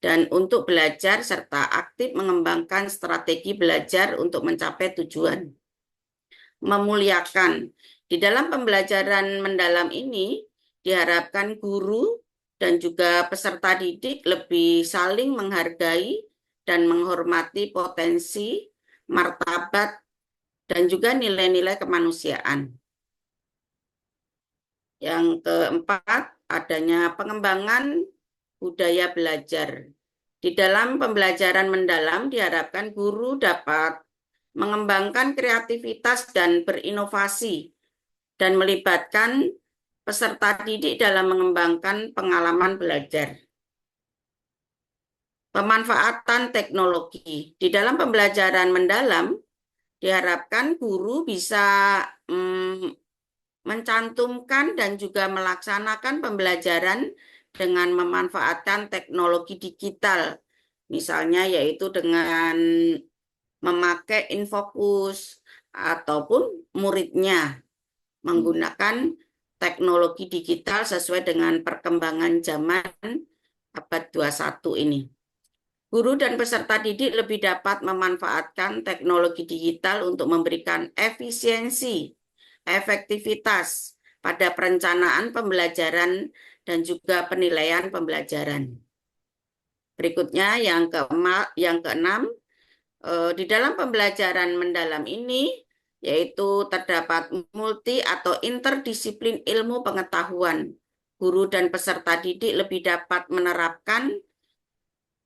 dan untuk belajar serta aktif mengembangkan strategi belajar untuk mencapai tujuan. Memuliakan. Di dalam pembelajaran mendalam ini, diharapkan guru dan juga peserta didik lebih saling menghargai dan menghormati potensi, martabat, dan juga nilai-nilai kemanusiaan. Yang keempat, adanya pengembangan budaya belajar. Di dalam pembelajaran mendalam diharapkan guru dapat mengembangkan kreativitas dan berinovasi dan melibatkan peserta didik dalam mengembangkan pengalaman belajar. Pemanfaatan teknologi. Di dalam pembelajaran mendalam diharapkan guru bisa mencantumkan dan juga melaksanakan pembelajaran dengan memanfaatkan teknologi digital, misalnya yaitu dengan memakai Infocus ataupun muridnya menggunakan teknologi digital sesuai dengan perkembangan zaman abad 21 ini. Guru dan peserta didik lebih dapat memanfaatkan teknologi digital untuk memberikan efisiensi, efektivitas pada perencanaan pembelajaran dan juga penilaian pembelajaran. Berikutnya yang keenam, di dalam pembelajaran mendalam ini yaitu terdapat multi atau interdisiplin ilmu pengetahuan. Guru dan peserta didik lebih dapat menerapkan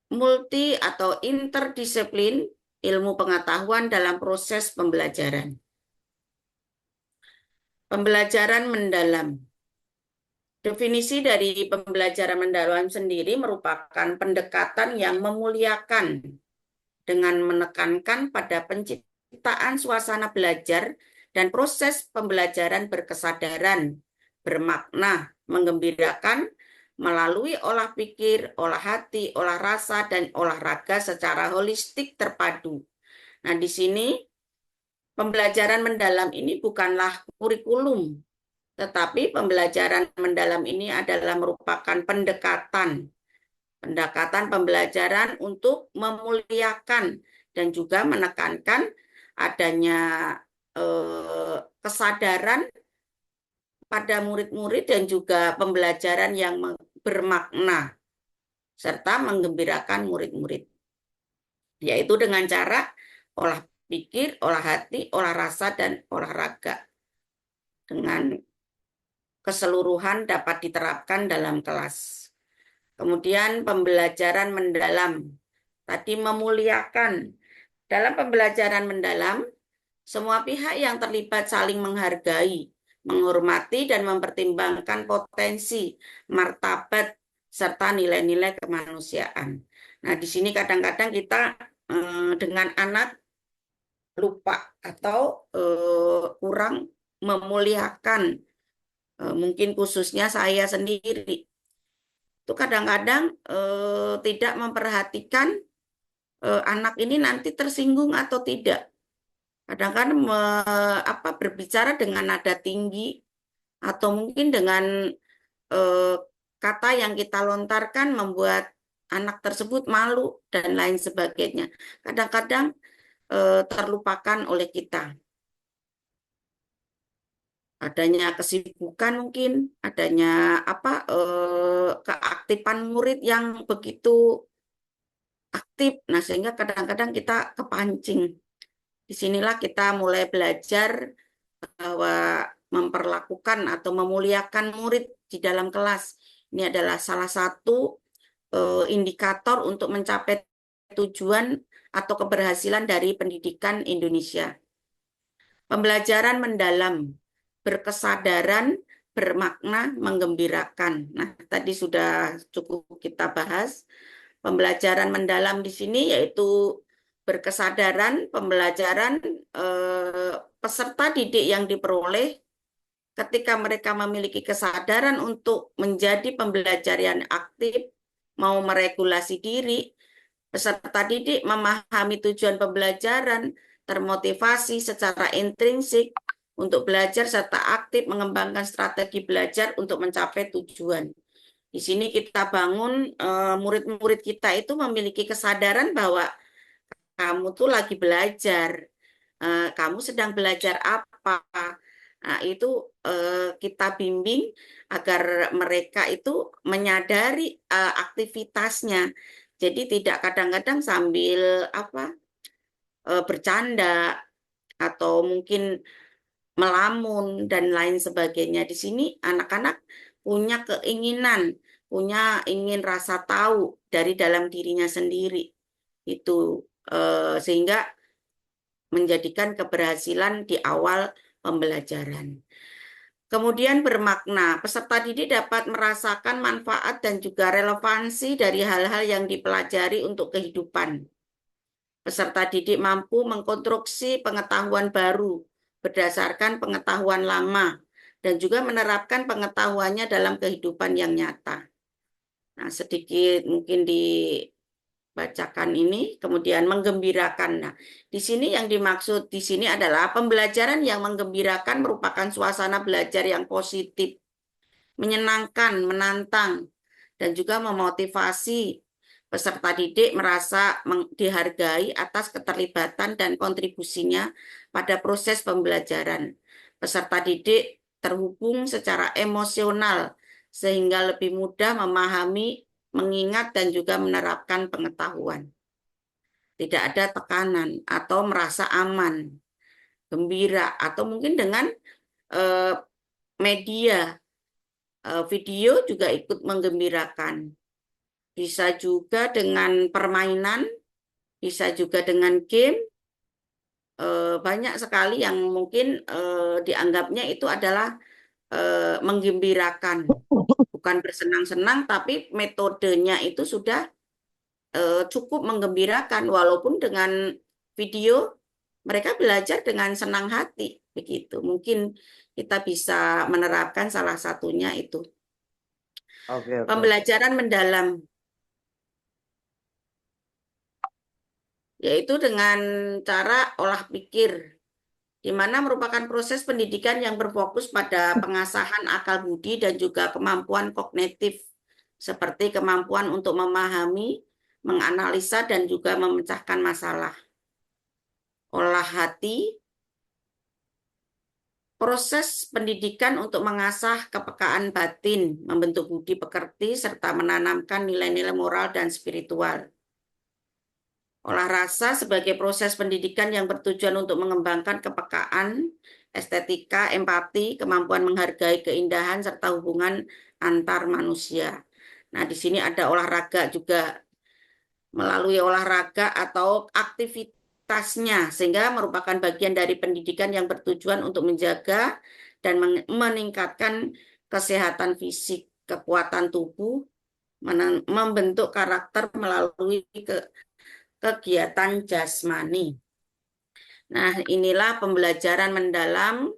multi atau interdisiplin ilmu pengetahuan dalam proses pembelajaran. Pembelajaran mendalam. Definisi dari pembelajaran mendalam sendiri merupakan pendekatan yang memuliakan dengan menekankan pada penciptaan suasana belajar dan proses pembelajaran berkesadaran, bermakna, menggembirakan melalui olah pikir, olah hati, olah rasa, dan olahraga secara holistik terpadu. Nah, di sini pembelajaran mendalam ini bukanlah kurikulum, tetapi pembelajaran mendalam ini adalah merupakan pendekatan pembelajaran untuk memuliakan dan juga menekankan adanya kesadaran pada murid-murid dan juga pembelajaran yang bermakna serta menggembirakan murid-murid, yaitu dengan cara olah pikir, olah hati, olah rasa, dan olahraga dengan keseluruhan dapat diterapkan dalam kelas. Kemudian pembelajaran mendalam, tadi memuliakan. Dalam pembelajaran mendalam, semua pihak yang terlibat saling menghargai, menghormati, dan mempertimbangkan potensi, martabat, serta nilai-nilai kemanusiaan. Nah, di sini kadang-kadang kita dengan anak lupa atau kurang memuliakan, mungkin khususnya saya sendiri. Itu kadang-kadang tidak memperhatikan anak ini nanti tersinggung atau tidak. Kadang-kadang berbicara dengan nada tinggi atau mungkin dengan kata yang kita lontarkan membuat anak tersebut malu dan lain sebagainya. Kadang-kadang terlupakan oleh kita. Adanya kesibukan mungkin, adanya keaktifan murid yang begitu aktif. Nah, sehingga kadang-kadang kita kepancing. Disinilah kita mulai belajar bahwa memperlakukan atau memuliakan murid di dalam kelas. Ini adalah salah satu indikator untuk mencapai tujuan atau keberhasilan dari pendidikan Indonesia. Pembelajaran mendalam, berkesadaran, bermakna, menggembirakan. Nah, tadi sudah cukup kita bahas. Pembelajaran mendalam di sini yaitu berkesadaran, pembelajaran peserta didik yang diperoleh ketika mereka memiliki kesadaran untuk menjadi pembelajar yang aktif, mau meregulasi diri, peserta didik memahami tujuan pembelajaran, termotivasi secara intrinsik untuk belajar serta aktif mengembangkan strategi belajar untuk mencapai tujuan. Di sini kita bangun murid-murid kita itu memiliki kesadaran bahwa kamu tuh lagi belajar, kamu sedang belajar apa. Nah, itu kita bimbing agar mereka itu menyadari aktivitasnya. Jadi tidak kadang-kadang sambil bercanda atau mungkin melamun dan lain sebagainya. Di sini anak-anak punya keinginan, ingin rasa tahu dari dalam dirinya sendiri. Itu sehingga menjadikan keberhasilan di awal pembelajaran. Kemudian bermakna, peserta didik dapat merasakan manfaat dan juga relevansi dari hal-hal yang dipelajari untuk kehidupan. Peserta didik mampu mengkonstruksi pengetahuan baru berdasarkan pengetahuan lama dan juga menerapkan pengetahuannya dalam kehidupan yang nyata. Nah, sedikit mungkin dibacakan ini, kemudian menggembirakan. Nah, di sini yang dimaksud di sini adalah pembelajaran yang menggembirakan merupakan suasana belajar yang positif, menyenangkan, menantang, dan juga memotivasi peserta didik merasa dihargai atas keterlibatan dan kontribusinya pada proses pembelajaran. Peserta didik terhubung secara emosional sehingga lebih mudah memahami, mengingat, dan juga menerapkan pengetahuan. Tidak ada tekanan atau merasa aman, gembira, atau mungkin dengan media video juga ikut menggembirakan. Bisa juga dengan permainan, bisa juga dengan game. Banyak sekali yang mungkin dianggapnya itu adalah menggembirakan. Bukan bersenang-senang, tapi metodenya itu sudah cukup menggembirakan, walaupun dengan video mereka belajar dengan senang hati begitu. Mungkin kita bisa menerapkan salah satunya itu. Oke. Pembelajaran mendalam, yaitu dengan cara olah pikir, di mana merupakan proses pendidikan yang berfokus pada pengasahan akal budi dan juga kemampuan kognitif, seperti kemampuan untuk memahami, menganalisa, dan juga memecahkan masalah. Olah hati, proses pendidikan untuk mengasah kepekaan batin, membentuk budi pekerti, serta menanamkan nilai-nilai moral dan spiritual. Olah rasa sebagai proses pendidikan yang bertujuan untuk mengembangkan kepekaan, estetika, empati, kemampuan menghargai keindahan, serta hubungan antar manusia. Nah, di sini ada olahraga juga, melalui olahraga atau aktivitasnya, sehingga merupakan bagian dari pendidikan yang bertujuan untuk menjaga dan meningkatkan kesehatan fisik, kekuatan tubuh, membentuk karakter melalui kegiatan jasmani. Nah, inilah pembelajaran mendalam.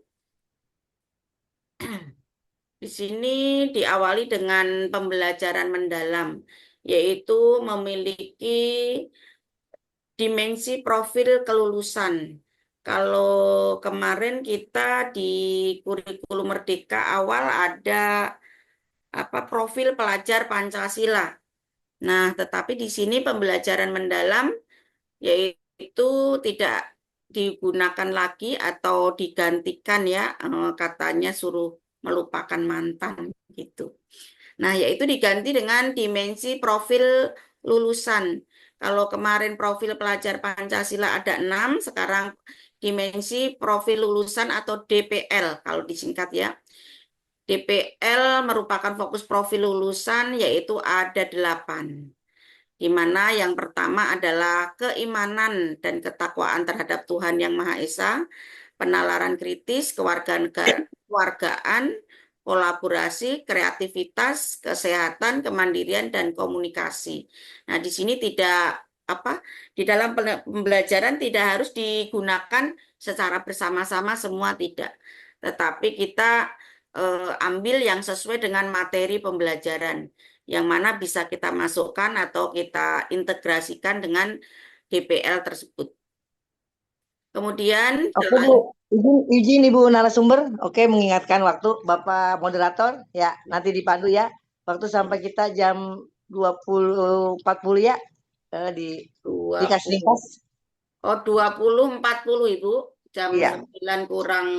Di sini diawali dengan pembelajaran mendalam, yaitu memiliki dimensi profil kelulusan. Kalau kemarin kita di kurikulum Merdeka awal ada profil pelajar Pancasila. Nah, tetapi di sini pembelajaran mendalam yaitu tidak digunakan lagi atau digantikan ya, katanya suruh melupakan mantan gitu. Nah, yaitu diganti dengan dimensi profil lulusan. Kalau kemarin profil pelajar Pancasila ada 6, sekarang dimensi profil lulusan atau DPL kalau disingkat ya. DPL merupakan fokus profil lulusan yaitu ada 8. Di mana yang pertama adalah keimanan dan ketakwaan terhadap Tuhan Yang Maha Esa, penalaran kritis, kewargaan, kolaborasi, kreativitas, kesehatan, kemandirian, dan komunikasi. Nah, di sini di dalam pembelajaran tidak harus digunakan secara bersama-sama semua, tidak. Tetapi kita ambil yang sesuai dengan materi pembelajaran, yang mana bisa kita masukkan atau kita integrasikan dengan DPL tersebut. Kemudian Oke Bu, izin Ibu narasumber, oke mengingatkan waktu Bapak moderator, ya nanti dipandu ya, waktu sampai kita jam 20.40 ya, dikasih ringkas. 20.40 Ibu, jam Iya. 9 kurang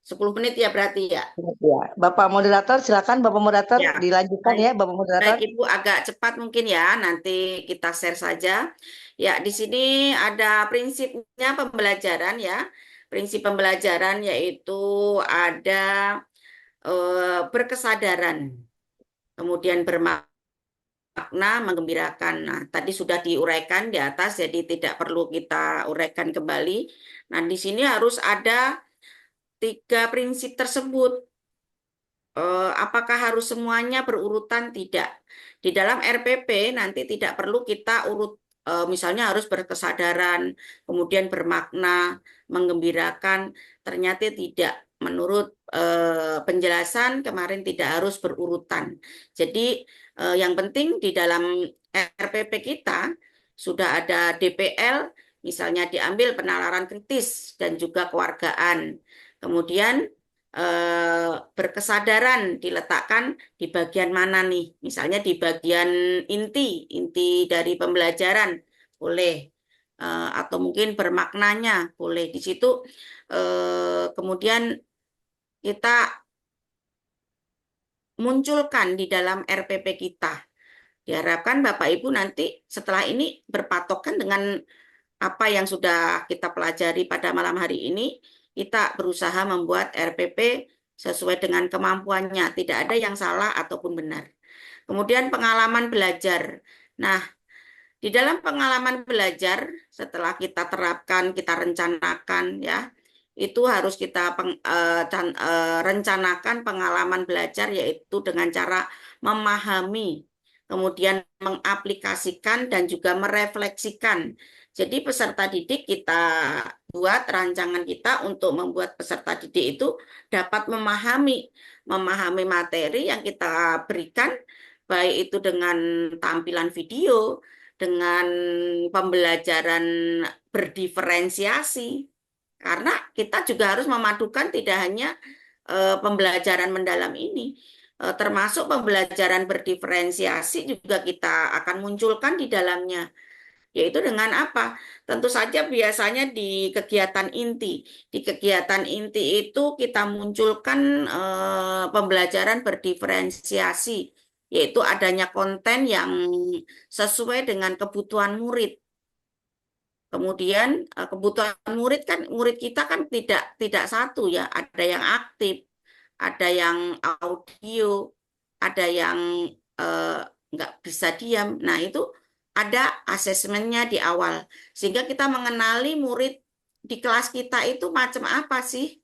10 menit ya berarti ya. Ya, Bapak moderator silakan Bapak moderator Ya. dilanjutkan ya Bapak moderator. Baik Ibu, agak cepat mungkin ya, nanti kita share saja. Ya, di sini ada prinsipnya pembelajaran ya. Prinsip pembelajaran yaitu ada berkesadaran, kemudian bermakna, menggembirakan. Nah, tadi sudah diuraikan di atas, jadi tidak perlu kita uraikan kembali. Nah, di sini harus ada 3 prinsip tersebut. Apakah harus semuanya berurutan? Tidak. Di dalam RPP nanti tidak perlu kita urut, misalnya harus berkesadaran, kemudian bermakna, menggembirakan. Ternyata tidak. Menurut penjelasan kemarin tidak harus berurutan. Jadi yang penting di dalam RPP kita sudah ada DPL, misalnya diambil penalaran kritis dan juga kewargaan. Kemudian berkesadaran diletakkan di bagian mana nih? Misalnya di bagian inti dari pembelajaran boleh, atau mungkin bermaknanya boleh. Di situ kemudian kita munculkan di dalam RPP kita. Diharapkan Bapak Ibu nanti setelah ini berpatokan dengan apa yang sudah kita pelajari pada malam hari ini. Kita berusaha membuat RPP sesuai dengan kemampuannya. Tidak ada yang salah ataupun benar. Kemudian pengalaman belajar. Nah, di dalam pengalaman belajar, setelah kita terapkan, kita rencanakan ya, itu harus kita rencanakan pengalaman belajar yaitu dengan cara memahami. kemudian mengaplikasikan dan juga merefleksikan. Jadi peserta didik kita buat rancangan kita untuk membuat peserta didik itu dapat memahami materi yang kita berikan, baik itu dengan tampilan video, dengan pembelajaran berdiferensiasi. Karena kita juga harus memadukan tidak hanya pembelajaran mendalam ini, termasuk pembelajaran berdiferensiasi juga kita akan munculkan di dalamnya. Yaitu dengan apa? Tentu saja biasanya di kegiatan inti. Di kegiatan inti itu kita munculkan pembelajaran berdiferensiasi, yaitu adanya konten yang sesuai dengan kebutuhan murid. Kemudian kebutuhan murid kita kan tidak satu ya, ada yang aktif, ada yang audio, ada yang nggak bisa diam. Nah itu ada asesmennya di awal, sehingga kita mengenali murid di kelas kita itu macam apa sih,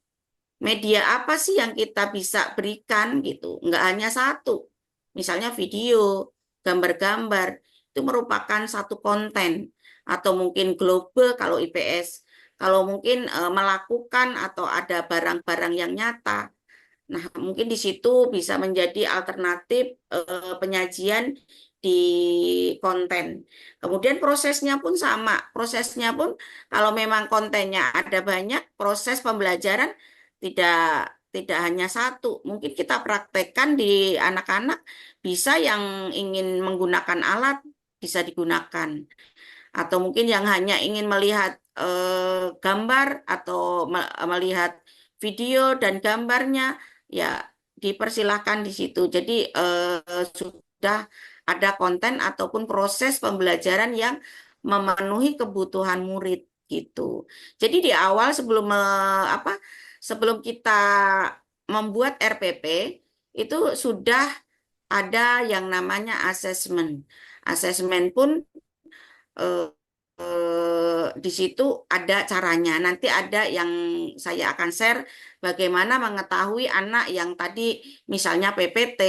media apa sih yang kita bisa berikan gitu. Nggak hanya satu, misalnya video, gambar-gambar, itu merupakan satu konten, atau mungkin global kalau IPS, kalau mungkin melakukan atau ada barang-barang yang nyata. Nah, mungkin di situ bisa menjadi alternatif penyajian di konten. Kemudian prosesnya pun sama. Prosesnya pun kalau memang kontennya ada banyak, proses pembelajaran tidak hanya satu. Mungkin kita praktekkan di anak-anak, bisa yang ingin menggunakan alat bisa digunakan. Atau mungkin yang hanya ingin melihat gambar atau melihat video dan gambarnya, ya dipersilahkan di situ. Jadi sudah ada konten ataupun proses pembelajaran yang memenuhi kebutuhan murid gitu. Jadi di awal sebelum kita membuat RPP itu sudah ada yang namanya asesmen. Asesmen pun di situ ada caranya. Nanti ada yang saya akan share bagaimana mengetahui anak yang tadi misalnya PPT,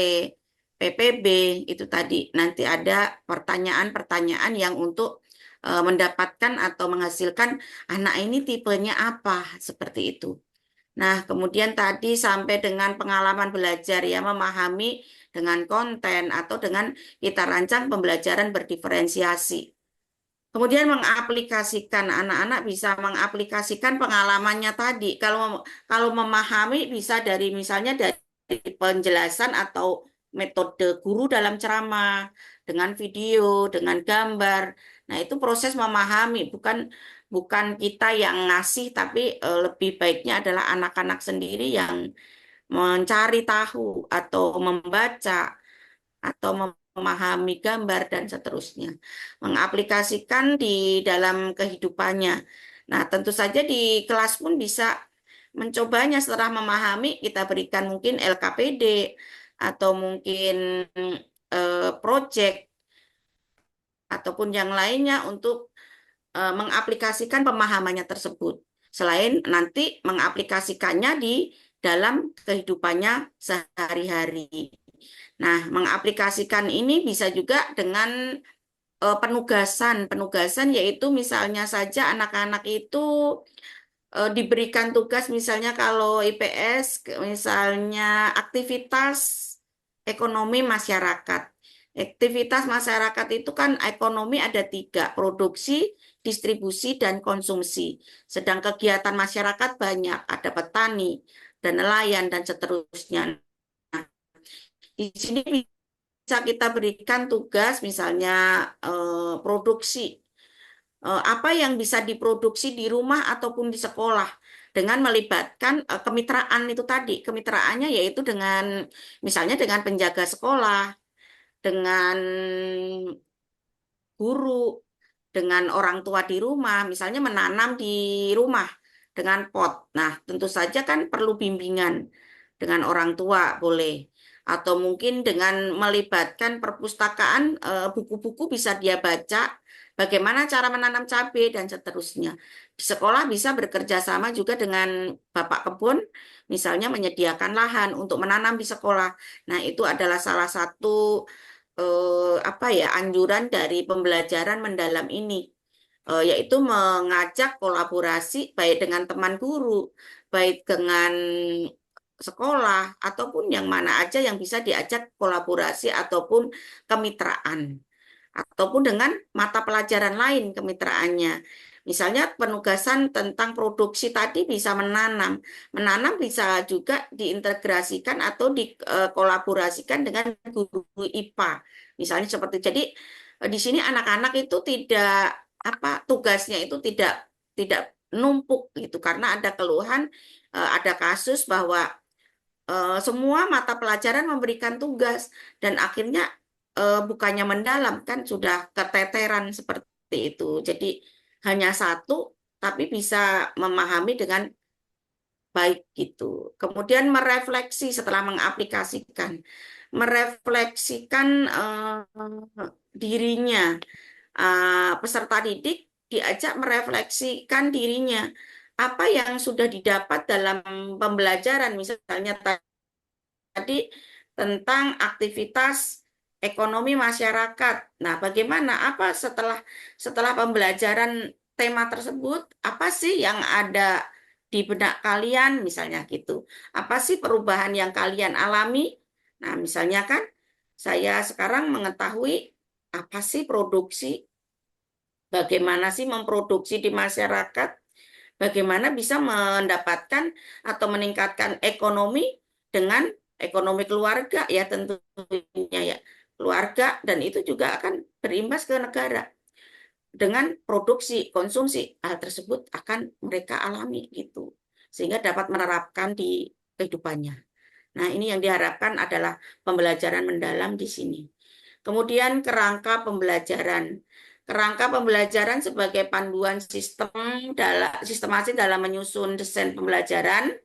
PPB itu tadi. Nanti ada pertanyaan-pertanyaan yang untuk mendapatkan atau menghasilkan anak ini tipenya apa, seperti itu. Nah, kemudian tadi sampai dengan pengalaman belajar ya, memahami dengan konten atau dengan kita rancang pembelajaran berdiferensiasi. Kemudian mengaplikasikan, anak-anak bisa mengaplikasikan pengalamannya tadi. Kalau memahami bisa dari misalnya dari penjelasan atau metode guru dalam ceramah, dengan video, dengan gambar. Nah, itu proses memahami, bukan kita yang ngasih, tapi lebih baiknya adalah anak-anak sendiri yang mencari tahu atau membaca atau memahami gambar dan seterusnya, mengaplikasikan di dalam kehidupannya. Nah, tentu saja di kelas pun bisa mencobanya. Setelah memahami, kita berikan mungkin LKPD atau mungkin project ataupun yang lainnya untuk mengaplikasikan pemahamannya tersebut. Selain nanti mengaplikasikannya di dalam kehidupannya sehari-hari. Nah, mengaplikasikan ini bisa juga dengan penugasan yaitu misalnya saja anak-anak itu diberikan tugas, misalnya kalau IPS, misalnya aktivitas ekonomi masyarakat. Aktivitas masyarakat itu kan ekonomi ada 3, produksi, distribusi, dan konsumsi. Sedang kegiatan masyarakat banyak, ada petani, dan nelayan, dan seterusnya. Di sini bisa kita berikan tugas misalnya produksi. Apa yang bisa diproduksi di rumah ataupun di sekolah dengan melibatkan kemitraan itu tadi. Kemitraannya yaitu dengan misalnya dengan penjaga sekolah, dengan guru, dengan orang tua di rumah, misalnya menanam di rumah dengan pot. Nah, tentu saja kan perlu bimbingan dengan orang tua boleh. Atau mungkin dengan melibatkan perpustakaan, buku-buku bisa dia baca, bagaimana cara menanam cabai dan seterusnya. Di sekolah bisa bekerja sama juga dengan Bapak Kebun, misalnya menyediakan lahan untuk menanam di sekolah. Nah, itu adalah salah satu anjuran dari pembelajaran mendalam ini, yaitu mengajak kolaborasi baik dengan teman guru, baik dengan sekolah, ataupun yang mana aja yang bisa diajak kolaborasi ataupun kemitraan, ataupun dengan mata pelajaran lain kemitraannya. Misalnya penugasan tentang produksi tadi bisa menanam. Menanam bisa juga diintegrasikan atau dikolaborasikan dengan guru IPA. Misalnya seperti jadi di sini anak-anak itu tidak tugasnya itu tidak numpuk gitu karena ada keluhan, ada kasus bahwa semua mata pelajaran memberikan tugas dan akhirnya bukannya mendalam kan sudah keteteran seperti itu. Jadi hanya satu tapi bisa memahami dengan baik gitu. Kemudian merefleksi setelah mengaplikasikan, merefleksikan dirinya. Peserta didik diajak merefleksikan dirinya. Apa yang sudah didapat dalam pembelajaran, misalnya tadi tentang aktivitas ekonomi masyarakat. Nah, bagaimana setelah pembelajaran tema tersebut, apa sih yang ada di benak kalian misalnya gitu. Apa sih perubahan yang kalian alami? Nah, misalnya kan saya sekarang mengetahui apa sih produksi, bagaimana sih memproduksi di masyarakat, bagaimana bisa mendapatkan atau meningkatkan ekonomi dengan ekonomi keluarga ya tentunya ya keluarga, dan itu juga akan berimbas ke negara dengan produksi konsumsi. Hal tersebut akan mereka alami gitu sehingga dapat menerapkan di kehidupannya. Nah, ini yang diharapkan adalah pembelajaran mendalam di sini. Kemudian kerangka pembelajaran. Kerangka pembelajaran sebagai panduan sistematis dalam menyusun desain pembelajaran,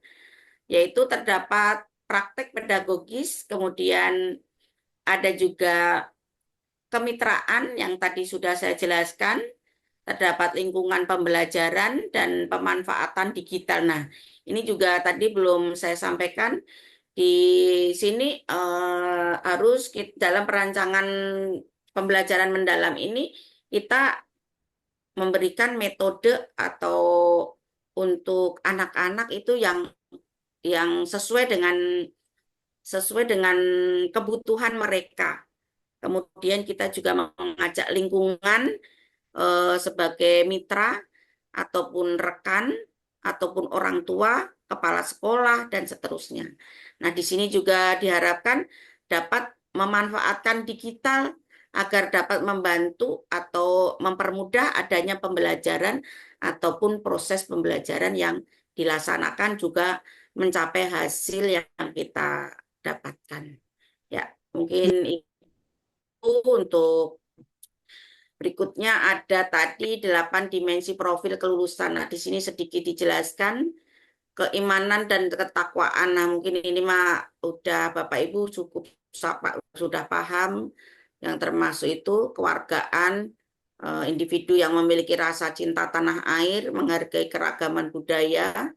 yaitu terdapat praktek pedagogis, kemudian ada juga kemitraan yang tadi sudah saya jelaskan, terdapat lingkungan pembelajaran dan pemanfaatan digital. Nah, ini juga tadi belum saya sampaikan. Di sini harus dalam perancangan pembelajaran mendalam ini kita memberikan metode atau untuk anak-anak itu yang sesuai dengan kebutuhan mereka. Kemudian kita juga mengajak lingkungan sebagai mitra ataupun rekan ataupun orang tua, kepala sekolah dan seterusnya. Nah, di sini juga diharapkan dapat memanfaatkan digital agar dapat membantu atau mempermudah adanya pembelajaran ataupun proses pembelajaran yang dilaksanakan juga mencapai hasil yang kita dapatkan. Ya, mungkin itu untuk berikutnya ada tadi 8 dimensi profil kelulusan. Nah, di sini sedikit dijelaskan keimanan dan ketakwaan. Nah, mungkin ini udah Bapak Ibu cukup sudah paham, yang termasuk itu kewargaan, individu yang memiliki rasa cinta tanah air, menghargai keragaman budaya,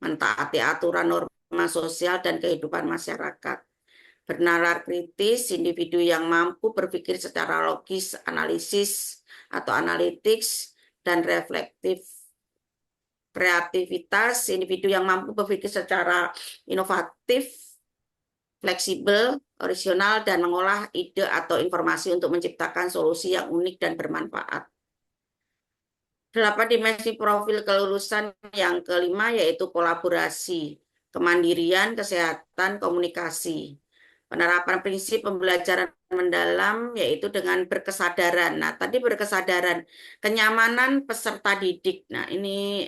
mentaati aturan norma sosial dan kehidupan masyarakat. Bernalar kritis, individu yang mampu berpikir secara logis, analisis atau analytics, dan reflektif. Kreativitas, individu yang mampu berpikir secara inovatif, fleksibel, orisinal, dan mengolah ide atau informasi untuk menciptakan solusi yang unik dan bermanfaat. 8 dimensi profil kelulusan yang kelima yaitu kolaborasi, kemandirian, kesehatan, komunikasi. Penerapan prinsip pembelajaran mendalam yaitu dengan berkesadaran. Nah, tadi berkesadaran, kenyamanan peserta didik. Nah, ini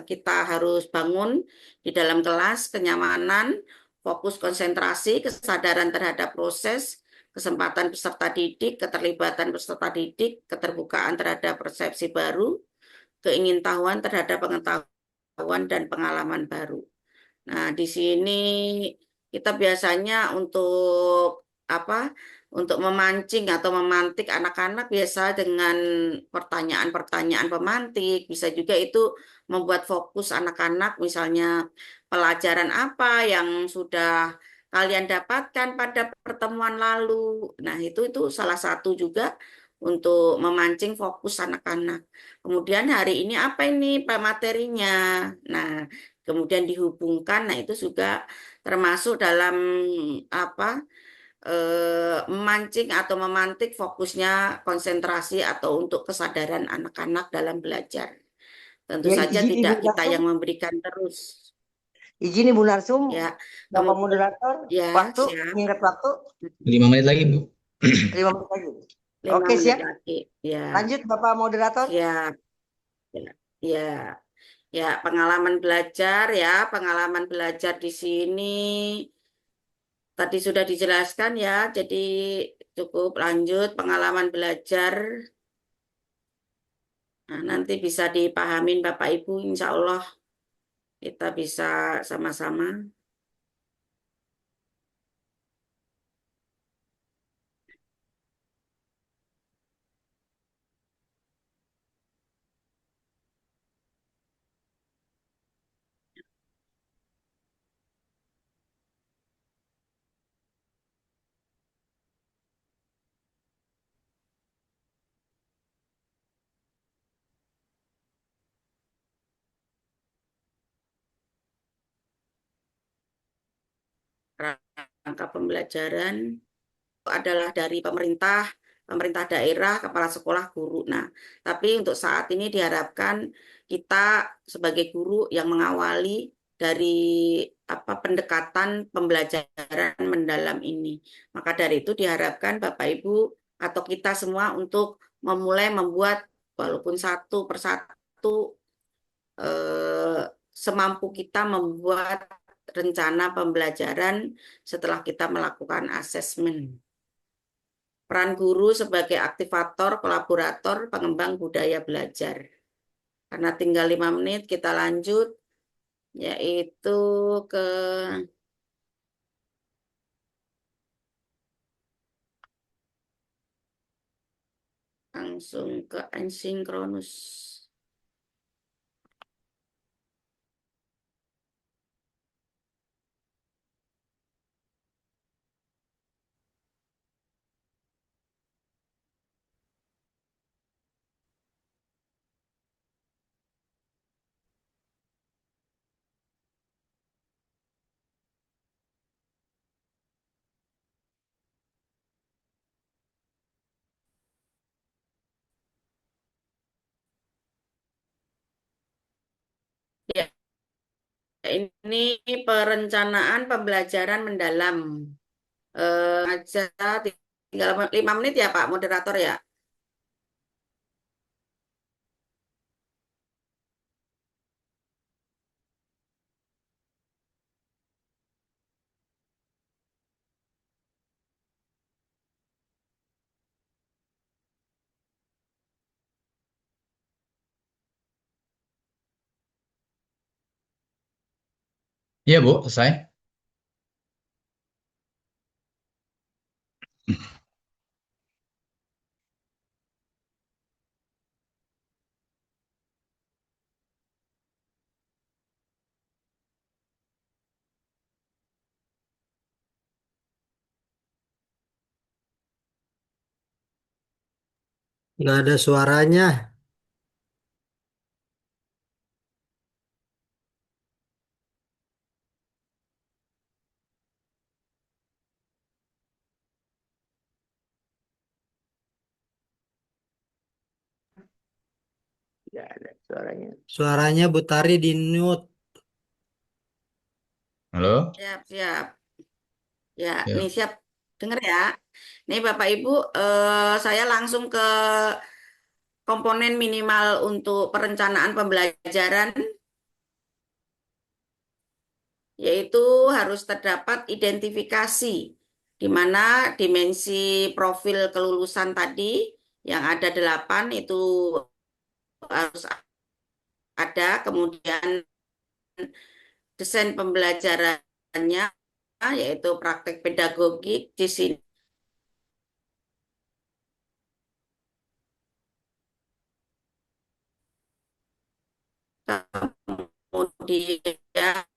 kita harus bangun di dalam kelas, kenyamanan, fokus konsentrasi, kesadaran terhadap proses, kesempatan peserta didik, keterlibatan peserta didik, keterbukaan terhadap persepsi baru, keingintahuan terhadap pengetahuan dan pengalaman baru. Nah, di sini kita biasanya untuk memancing atau memantik anak-anak biasa dengan pertanyaan-pertanyaan pemantik, bisa juga itu membuat fokus anak-anak, misalnya pelajaran apa yang sudah kalian dapatkan pada pertemuan lalu. Nah, itu salah satu juga untuk memancing fokus anak-anak. Kemudian hari ini apa ini Pak materinya? Nah, kemudian dihubungkan. Nah, itu juga termasuk dalam apa? Memancing atau memantik fokusnya konsentrasi atau untuk kesadaran anak-anak dalam belajar. Tentu Ya, saja izin tidak Ibu kita Narsum, yang memberikan terus. izin Ibu Narsum, Ya, Bapak kemudian moderator, ya waktu, siap. ingat waktu, 5 menit lagi, Bu. 5 menit lagi. 5 Oke, menit siap. lagi. Ya, Lanjut Bapak moderator. siap. Ya, ya, ya, pengalaman belajar ya, pengalaman belajar di sini tadi sudah dijelaskan ya, jadi cukup lanjut pengalaman belajar. Nah, nanti bisa dipahamin Bapak Ibu, insya Allah kita bisa sama-sama. Rangka pembelajaran adalah dari pemerintah, pemerintah daerah, kepala sekolah, guru. Nah, tapi untuk saat ini diharapkan kita sebagai guru yang mengawali dari pendekatan pembelajaran mendalam ini. Maka dari itu diharapkan Bapak Ibu atau kita semua untuk memulai membuat walaupun satu persatu semampu kita membuat rencana pembelajaran setelah kita melakukan asesmen. Peran guru sebagai aktivator, kolaborator, pengembang budaya belajar. Karena tinggal 5 menit, kita lanjut, yaitu ke langsung ke asinkronus. Ya, ini perencanaan pembelajaran mendalam. Aja tinggal 5 menit ya Pak Moderator ya. Iya, Bu, selesai. Nggak ada suaranya. Tidak ada suaranya. Suaranya Bu Tari di mute. Halo? Siap, siap. Ya, Ya. nih siap. Dengar ya. Nih Bapak Ibu, saya langsung ke komponen minimal untuk perencanaan pembelajaran, yaitu harus terdapat identifikasi, di mana dimensi profil kelulusan tadi yang ada 8 itu harus ada, kemudian desain pembelajarannya, yaitu praktek pedagogik di sini. Kemudian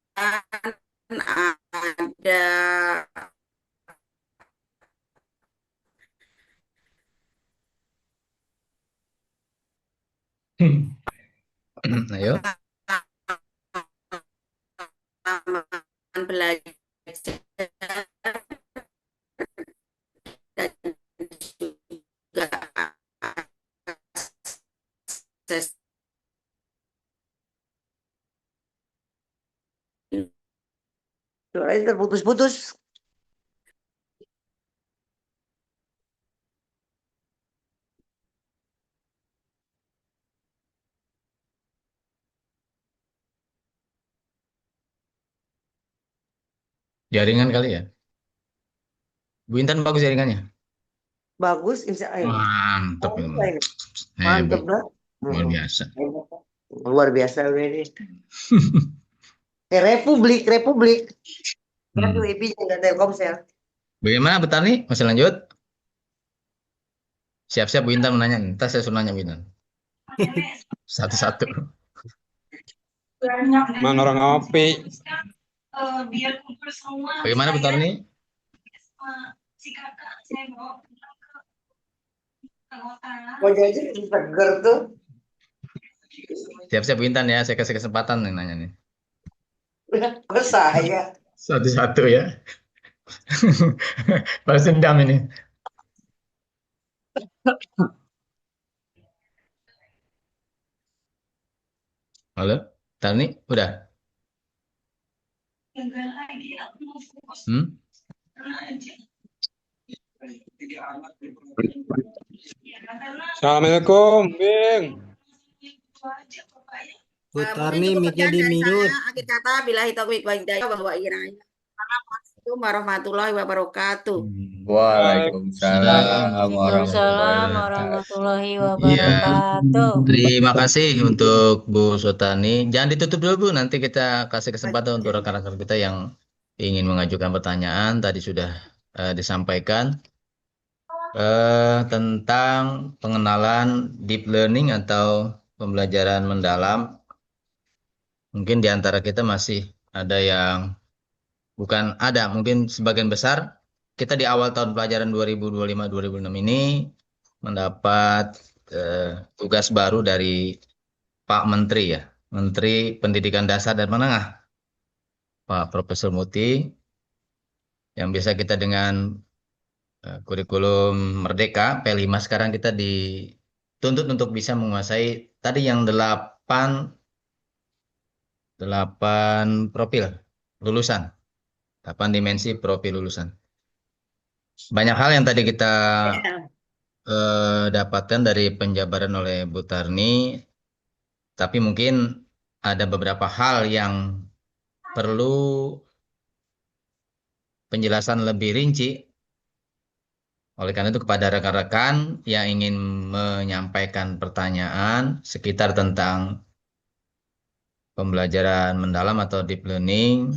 ada Ayo. Pengalaman belajar dan juga akses Suaranya terputus-putus. Jaringan kali ya. Bu Intan bagus jaringannya. Bagus, insya Allah. Mantap itu. Mantap, Hebat. Bang. Luar biasa. Luar biasa udah deh. Republik. Kartu IP-nya nggak Telkomsel. Bagaimana Betani? Masih lanjut? Siap-siap Bu Intan menanya. Ntar saya suruh nanya Bu Intan. Satu-satu. Mana orang ngopi? Bagaimana Betani? Mau jajan seger tuh. Siap-siap Bu Intan ya. Saya kasih kesempatan nih nanya nih. Kok saya? Satu-satu ya. Balas dendam ini. Halo, Tani, udah? Hmm? Assalamualaikum, Bing. Bu Tarni mic-nya di mute. Akhir kata bila hitaufiq wa hidayah bahwa iranya. Assalamualaikum warahmatullahi wabarakatuh. Waalaikumsalam Waalaikumsalam warahmatullahi warahmatullahi Iya. wabarakatuh. Terima kasih untuk Bu Sutani. Jangan ditutup dulu Bu, nanti kita kasih kesempatan untuk rekan-rekan kita yang ingin mengajukan pertanyaan. Tadi sudah disampaikan tentang pengenalan deep learning atau pembelajaran mendalam. Mungkin di antara kita masih ada yang bukan ada, mungkin sebagian besar kita di awal tahun pelajaran 2025-2026 ini mendapat tugas baru dari Pak Menteri ya, Menteri Pendidikan Dasar dan Menengah, Pak Profesor Muti, yang biasa kita dengan kurikulum Merdeka P5 sekarang kita dituntut untuk bisa menguasai tadi yang 8 profil lulusan, 8 dimensi profil lulusan. Banyak hal yang tadi kita dapatkan dari penjabaran oleh Bu Tarni, tapi mungkin ada beberapa hal yang perlu penjelasan lebih rinci. Oleh karena itu kepada rekan-rekan yang ingin menyampaikan pertanyaan sekitar tentang pembelajaran mendalam atau deep learning,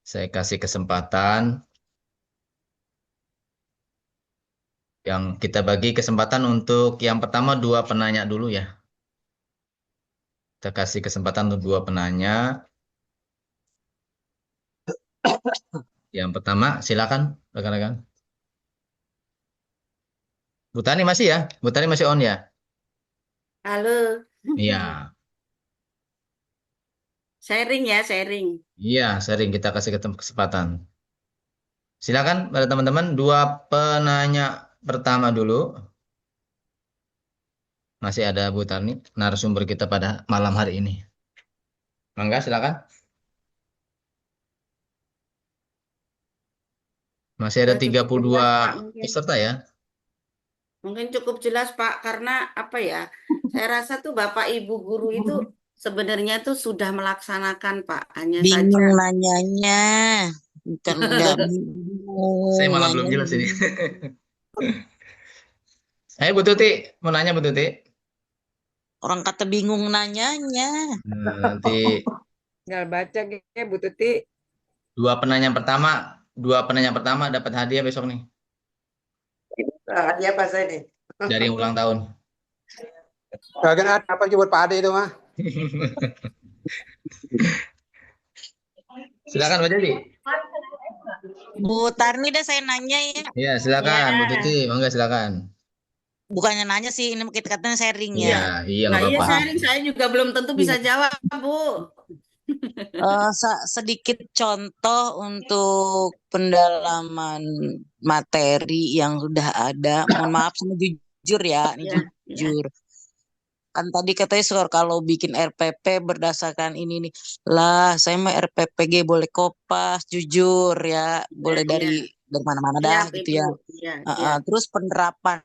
saya kasih kesempatan yang kita bagi kesempatan untuk yang pertama 2 penanya dulu ya. Kita kasih kesempatan untuk 2 penanya. Yang pertama silakan rekan-rekan. Bu Tani masih ya? Bu Tani masih on ya? Halo, Iya. sharing ya, sharing. Iya, sering kita kasih kesempatan. Silakan pada teman-teman 2 penanya pertama dulu. Masih ada Bu Tarni, narasumber kita pada malam hari ini. Mangga silakan. Masih ada Ya, cukup 32 jelas, Pak, mungkin. peserta ya. Mungkin cukup jelas Pak, karena apa ya, saya rasa tuh Bapak Ibu guru itu sebenarnya tuh sudah melaksanakan Pak, hanya Bingung saja nanyanya, bukan nggak bingung Saya malah belum nanyanya jelas ini. bingung. Ayo Bu Tuti, mau nanya Bu Tuti. Orang kata bingung nanyanya. Nanti Tinggal baca ya Bu Tuti. 2 penanya pertama dapat hadiah besok nih Hadiah apa saya nih? dari yang ulang tahun. Kagak ada apa buat Pak Ade itu mah. Silakan Bu Tuti. Bu Tarni dah saya nanya ya. Iya, silakan Bu Tuti. Mangga silakan. bukannya nanya sih, ini kita katanya sharing Iya, ya. iya Nah, nggak iya apa-apa. sharing, saya juga belum tentu bisa jawab, Bu. Sedikit contoh untuk pendalaman materi yang sudah ada. Mohon maaf sama jujur ya, ini Ya, ya. jujur. Kan tadi katanya soal kalau bikin RPP berdasarkan ini nih. Lah, saya mah RPPG boleh kopas, jujur ya, boleh Ya, dari mana-mana dah siap, gitu Ibu. ya. Ya, siap. Terus penerapan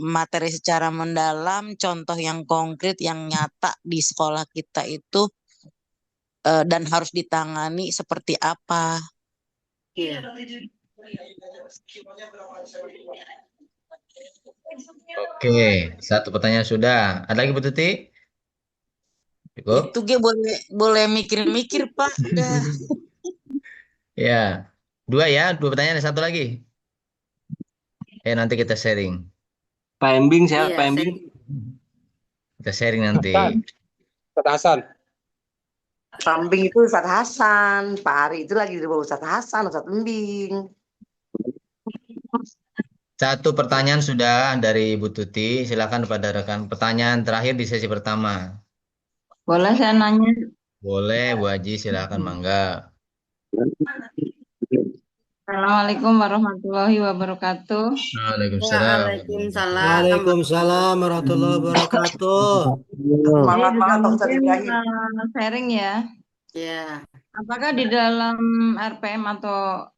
materi secara mendalam, contoh yang konkret, yang nyata di sekolah kita itu dan harus ditangani seperti apa? Iya. Oke, satu pertanyaan sudah. Ada lagi Bu Tuti? Cukup? Itu gue boleh mikir-mikir Pak. Dah. Ya, dua pertanyaan, satu lagi. Nanti kita sharing. Pak Embing, siapa Iya, Pak Embing? Kita sharing nanti. Ustaz Hasan. Kambing itu Ustadz Hasan, Pak Ari itu lagi di bawah Ustadz Hasan, Ustadz Embing. Satu pertanyaan sudah dari Bu Tuti. Silakan kepada rekan. Pertanyaan terakhir di sesi pertama. Boleh saya nanya? Boleh, Bu Haji, silakan mangga. Assalamualaikum warahmatullahi wabarakatuh. Waalaikumsalam. Waalaikumsalam. Waalaikumsalam warahmatullahi wabarakatuh. Semangat Ini juga banget Ustadz mungkin Ibrahim. sharing ya. Ya. Apakah di dalam RPM atau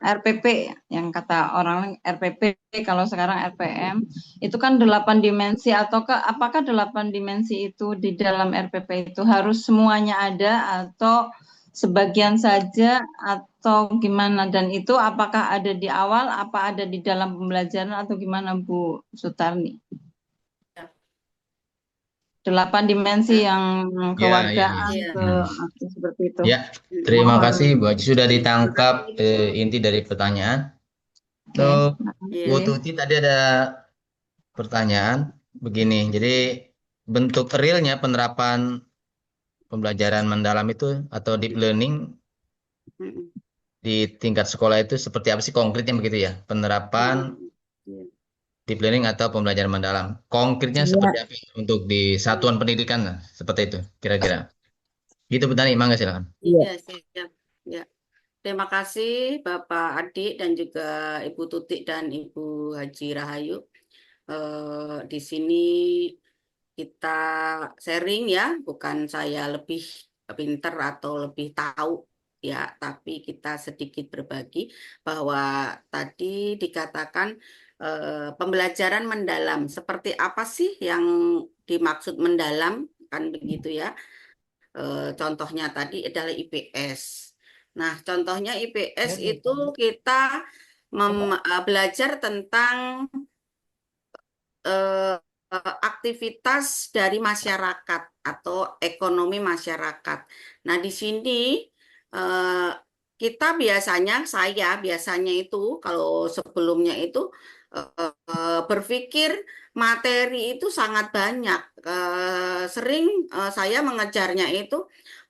RPP yang kata orang RPP kalau sekarang RPM itu kan 8 dimensi ataukah apakah 8 dimensi itu di dalam RPP itu harus semuanya ada atau sebagian saja atau gimana, dan itu apakah ada di awal, apa ada di dalam pembelajaran atau gimana Bu Sutarni? 8 dimensi yang kewargaan seperti itu. Ya, terima kasih Bu Haji sudah ditangkap inti dari pertanyaan. So, Bu Tuti tadi ada pertanyaan begini. Jadi bentuk realnya penerapan pembelajaran mendalam itu atau deep learning di tingkat sekolah itu seperti apa sih konkretnya begitu ya? Penerapan deep learning atau pembelajaran mendalam. Konkretnya seperti apa untuk di satuan pendidikan seperti itu kira-kira. Gitu Bu Tani, mangga silakan. Iya, siap. Ya. Terima kasih Bapak Adik dan juga Ibu Tutik dan Ibu Haji Rahayu. Di sini kita sharing ya, bukan saya lebih pinter atau lebih tahu ya, tapi kita sedikit berbagi bahwa tadi dikatakan pembelajaran mendalam. Seperti apa sih yang dimaksud mendalam, kan begitu ya. Contohnya tadi adalah IPS. Nah, contohnya IPS itu kita belajar tentang aktivitas dari masyarakat atau ekonomi masyarakat. Nah, di sini kita saya biasanya itu kalau sebelumnya itu berpikir materi itu sangat banyak. Sering saya mengejarnya itu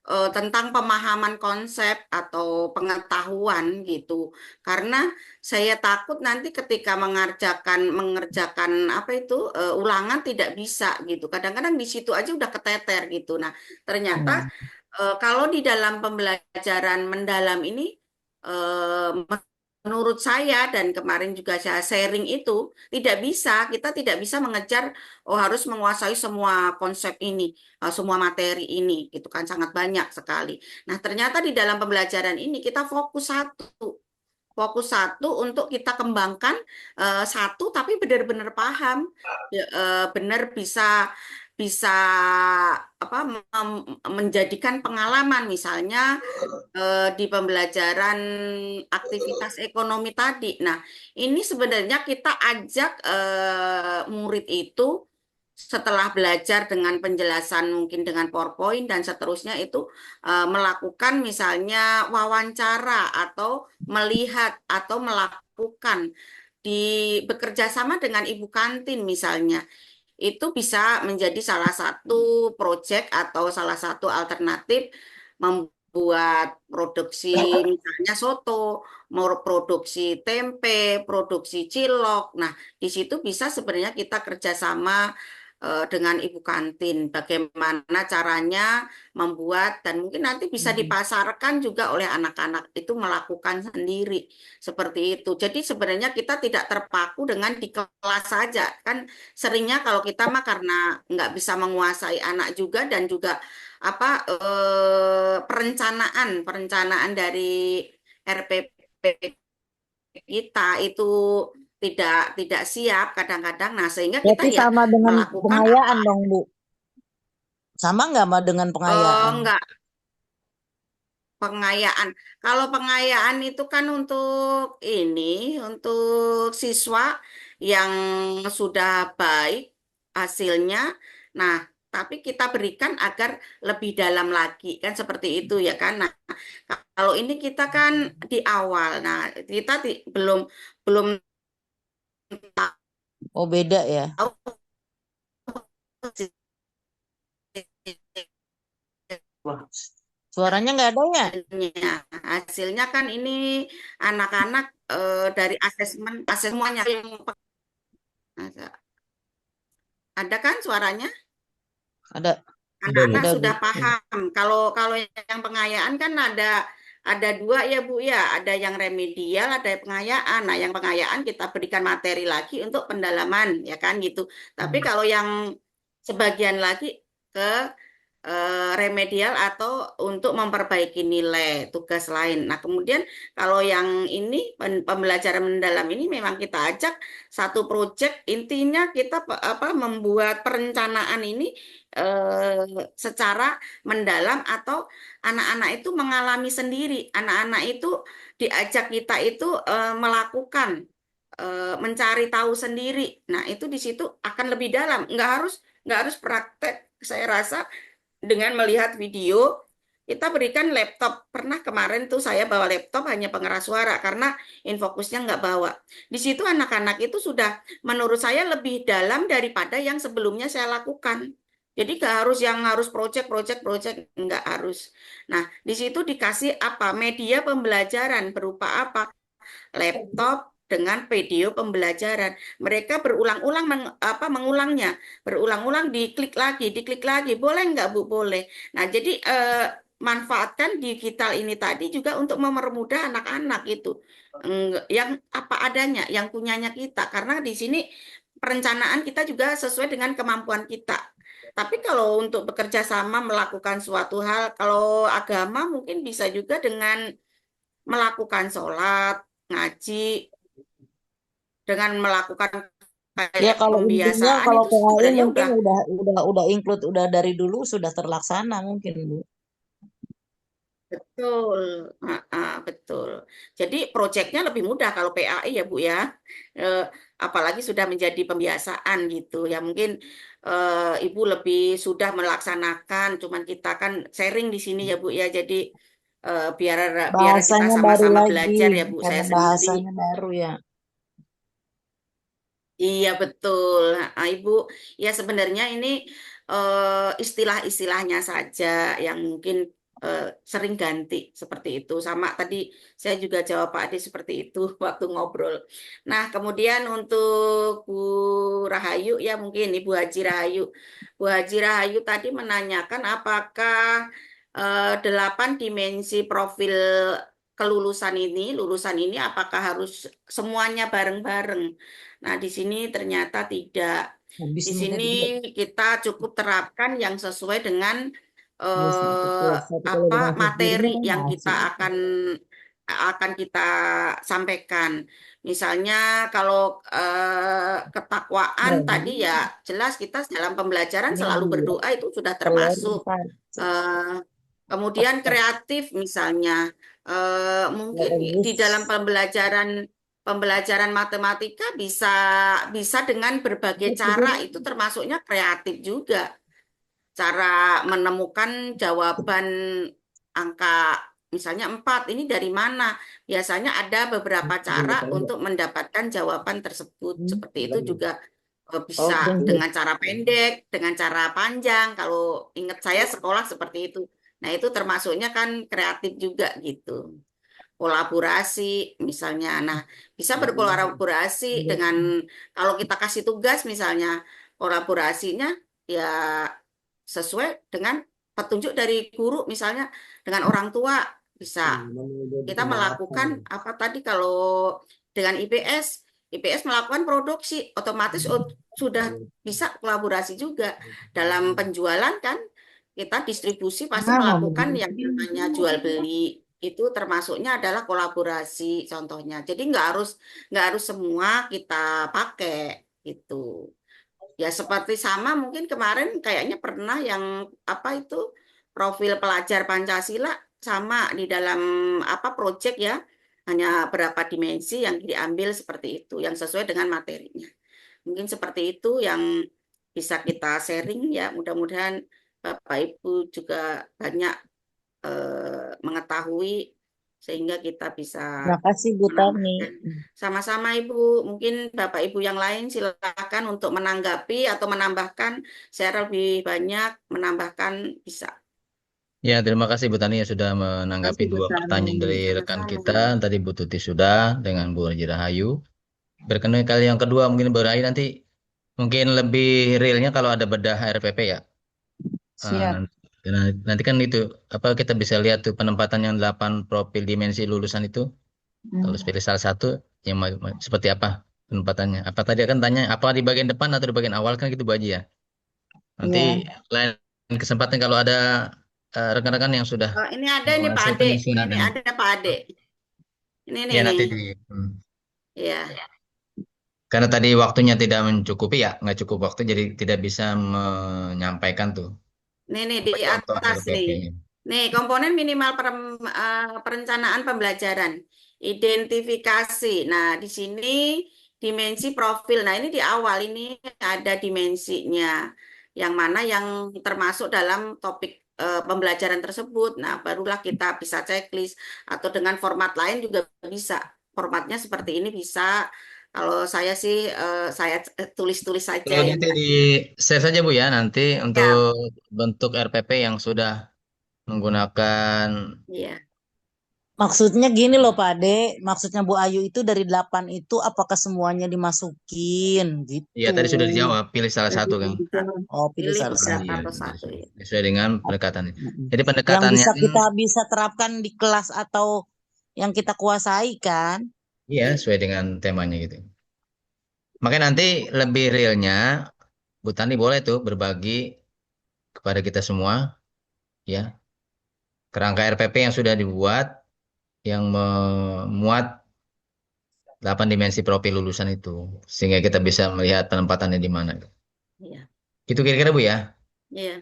tentang pemahaman konsep atau pengetahuan gitu. Karena saya takut nanti ketika mengerjakan apa itu ulangan tidak bisa gitu. Kadang-kadang di situ aja udah keteter gitu. Nah, ternyata kalau di dalam pembelajaran mendalam ini menurut saya dan kemarin juga saya sharing itu kita tidak bisa mengejar harus menguasai semua konsep ini, semua materi ini gitu kan, sangat banyak sekali. Nah, ternyata di dalam pembelajaran ini kita fokus satu untuk kita kembangkan satu tapi benar-benar paham, benar bisa menjadikan pengalaman misalnya di pembelajaran aktivitas ekonomi tadi. Nah, ini sebenarnya kita ajak murid itu setelah belajar dengan penjelasan mungkin dengan PowerPoint dan seterusnya itu melakukan misalnya wawancara atau melihat atau melakukan bekerja sama dengan ibu kantin misalnya. Itu bisa menjadi salah satu proyek atau salah satu alternatif buat produksi misalnya soto, mau produksi tempe, produksi cilok. Nah, di situ bisa sebenarnya kita kerjasama dengan ibu kantin. Bagaimana caranya membuat dan mungkin nanti bisa dipasarkan juga oleh anak-anak itu melakukan sendiri seperti itu. Jadi sebenarnya kita tidak terpaku dengan di kelas saja. Kan seringnya kalau kita mah karena nggak bisa menguasai anak juga dan juga perencanaan dari RPP kita itu tidak siap kadang-kadang. Nah, sehingga kita Berarti ya sama dengan melakukan pengayaan dong, Bu. Sama nggak sama dengan pengayaan? enggak pengayaan. Kalau pengayaan itu kan untuk siswa yang sudah baik hasilnya. Nah, tapi kita berikan agar lebih dalam lagi kan seperti itu ya kan. Nah, kalau ini kita kan di awal. Nah, kita belum belum Oh, beda ya. tahu Wah, Suaranya nggak ada ya? hasilnya. Hasilnya kan ini anak-anak dari asesmen semuanya yang ada kan suaranya? Ada, Anak-anak ada, Bu. sudah paham. Kalau kalau yang pengayaan kan ada dua ya Bu ya, ada yang remedial, ada yang pengayaan. Nah, yang pengayaan kita berikan materi lagi untuk pendalaman ya kan gitu. Tapi kalau yang sebagian lagi ke remedial atau untuk memperbaiki nilai tugas lain. Nah, kemudian kalau yang ini pembelajaran mendalam ini memang kita ajak satu proyek, intinya kita membuat perencanaan ini secara mendalam atau anak-anak itu mengalami sendiri. Anak-anak itu diajak kita itu melakukan mencari tahu sendiri. Nah, itu di situ akan lebih dalam. Nggak harus praktek. Saya rasa dengan melihat video, kita berikan laptop. Pernah kemarin tuh saya bawa laptop hanya pengeras suara karena infokusnya nggak bawa. Di situ anak-anak itu sudah menurut saya lebih dalam daripada yang sebelumnya saya lakukan. Jadi nggak harus yang harus project, nggak harus. Nah, di situ dikasih apa? Media pembelajaran berupa apa? Laptop dengan video pembelajaran. Mereka berulang-ulang mengulangnya, berulang-ulang diklik lagi. Boleh nggak Bu? Boleh. Nah, jadi manfaatkan digital ini tadi juga untuk mempermudah anak-anak itu yang apa adanya, yang punyanya kita. Karena di sini perencanaan kita juga sesuai dengan kemampuan kita. Tapi kalau untuk bekerja sama melakukan suatu hal, kalau agama mungkin bisa juga dengan melakukan sholat, ngaji, dengan melakukan Ya kayak kalau intinya pembiasaan kalau itu PAI sebenarnya mungkin udah include udah dari dulu sudah terlaksana mungkin, Bu. betul, betul. Jadi proyeknya lebih mudah kalau PAI ya Bu ya. Eh, Apalagi sudah menjadi pembiasaan gitu ya mungkin Ibu lebih sudah melaksanakan, cuman kita kan sharing di sini ya Bu ya. Jadi biar biar kita Bahasanya baru sama-sama lagi belajar ya Bu. karena Saya sendiri. bahasanya baru ya. Iya betul, Ibu. Ya sebenarnya ini istilah-istilahnya saja yang mungkin sering ganti seperti itu. Sama tadi saya juga jawab Pak Ade seperti itu waktu ngobrol. Nah kemudian untuk Bu Rahayu ya mungkin Ibu Haji Rahayu. Bu Haji Rahayu tadi menanyakan apakah 8 dimensi profil lulusan ini apakah harus semuanya bareng-bareng? Nah, di sini ternyata tidak. Habis Di nih sini tadi Bu. kita cukup terapkan yang sesuai dengan Iya satu kelas. Tapi kalau dengan materi subgurunya kan yang kita asik. akan kita sampaikan. Misalnya kalau ketakwaan tadi ya jelas kita dalam pembelajaran selalu berdoa itu sudah Telur termasuk. empat. Eh, Kemudian kreatif misalnya mungkin di dalam pembelajaran matematika bisa dengan berbagai cara itu termasuknya kreatif juga. Cara menemukan jawaban angka misalnya 4 ini dari mana? Biasanya ada beberapa cara untuk mendapatkan jawaban tersebut. Seperti itu juga Oh, bisa dengan cara pendek, dengan cara panjang. Kalau ingat saya sekolah seperti itu. Nah, itu termasuknya kan kreatif juga gitu. Kolaborasi misalnya. Nah, bisa berkolaborasi dengan kalau kita kasih tugas misalnya kolaborasinya ya sesuai dengan petunjuk dari guru misalnya dengan orang tua bisa kita melakukan apa tadi kalau dengan IPS melakukan produksi otomatis sudah bisa kolaborasi juga dalam penjualan kan kita distribusi pasti melakukan yang namanya jual beli itu termasuknya adalah kolaborasi contohnya jadi nggak harus semua kita pakai gitu ya seperti sama mungkin kemarin kayaknya pernah yang apa itu profil pelajar Pancasila sama di dalam apa proyek ya hanya berapa dimensi yang diambil seperti itu yang sesuai dengan materinya mungkin seperti itu yang bisa kita sharing ya mudah-mudahan Bapak Ibu juga banyak mengetahui sehingga kita bisa Terima kasih Bu Tani. menambahkan. Sama-sama Ibu, mungkin Bapak Ibu yang lain silakan untuk menanggapi atau menambahkan, saya lebih banyak menambahkan bisa. Ya, terima kasih Bu Tani yang sudah menanggapi Kasih Bu dua Tani. pertanyaan dari rekan Sama-sama. kita. Tadi Bu Tuti sudah dengan Bu Haji Rahayu. Berkenaan kali yang kedua mungkin Bu Rahayu nanti mungkin lebih realnya kalau ada bedah RPP ya. Siap. Nanti kan itu apa kita bisa lihat tuh penempatan yang 8 profil dimensi lulusan itu. Kalau pilih salah satu yang seperti apa penempatannya. Apa tadi akan tanya apa di bagian depan atau di bagian awal kan gitu Bu Haji ya. Nanti Iya. lain kesempatan kalau ada rekan-rekan yang sudah Oh, ini ada nih Pak menguasai Ade, penyusunan ini ini. ada Pak Ade. Ini Ya nih. nanti di Iya. karena tadi waktunya tidak mencukupi ya, nggak cukup waktu jadi tidak bisa menyampaikan tuh Nih di contoh atas nih. RPP-nya. Nih, komponen minimal perencanaan pembelajaran. Identifikasi. Nah, di sini dimensi profil. Nah, ini di awal ini ada dimensinya. Yang mana yang termasuk dalam topik pembelajaran tersebut. Nah, barulah kita bisa checklist. Atau dengan format lain juga bisa. Formatnya seperti ini bisa. Kalau saya sih, saya tulis-tulis saja Kalau ya. nanti di share saja Bu ya nanti untuk Ya, bentuk RPP yang sudah menggunakan iya. Maksudnya gini loh Pak Ade, maksudnya Bu Ayu itu dari 8 itu apakah semuanya dimasukin ya gitu. tadi sudah dijawab pilih salah satu kan. Oh, pilih Pilih salah satu. beberapa Iya, atau satu ya. sesuai dengan pendekatannya. Jadi Yang pendekatannya bisa terapkan di kelas atau yang kita kuasai kan? iya sesuai dengan temanya gitu. Makanya nanti lebih realnya Bu Tani boleh tuh berbagi kepada kita semua ya kerangka RPP yang sudah dibuat yang memuat 8 dimensi profil lulusan itu sehingga kita bisa melihat penempatannya di mana. Iya. Itu kira-kira Bu ya. Iya.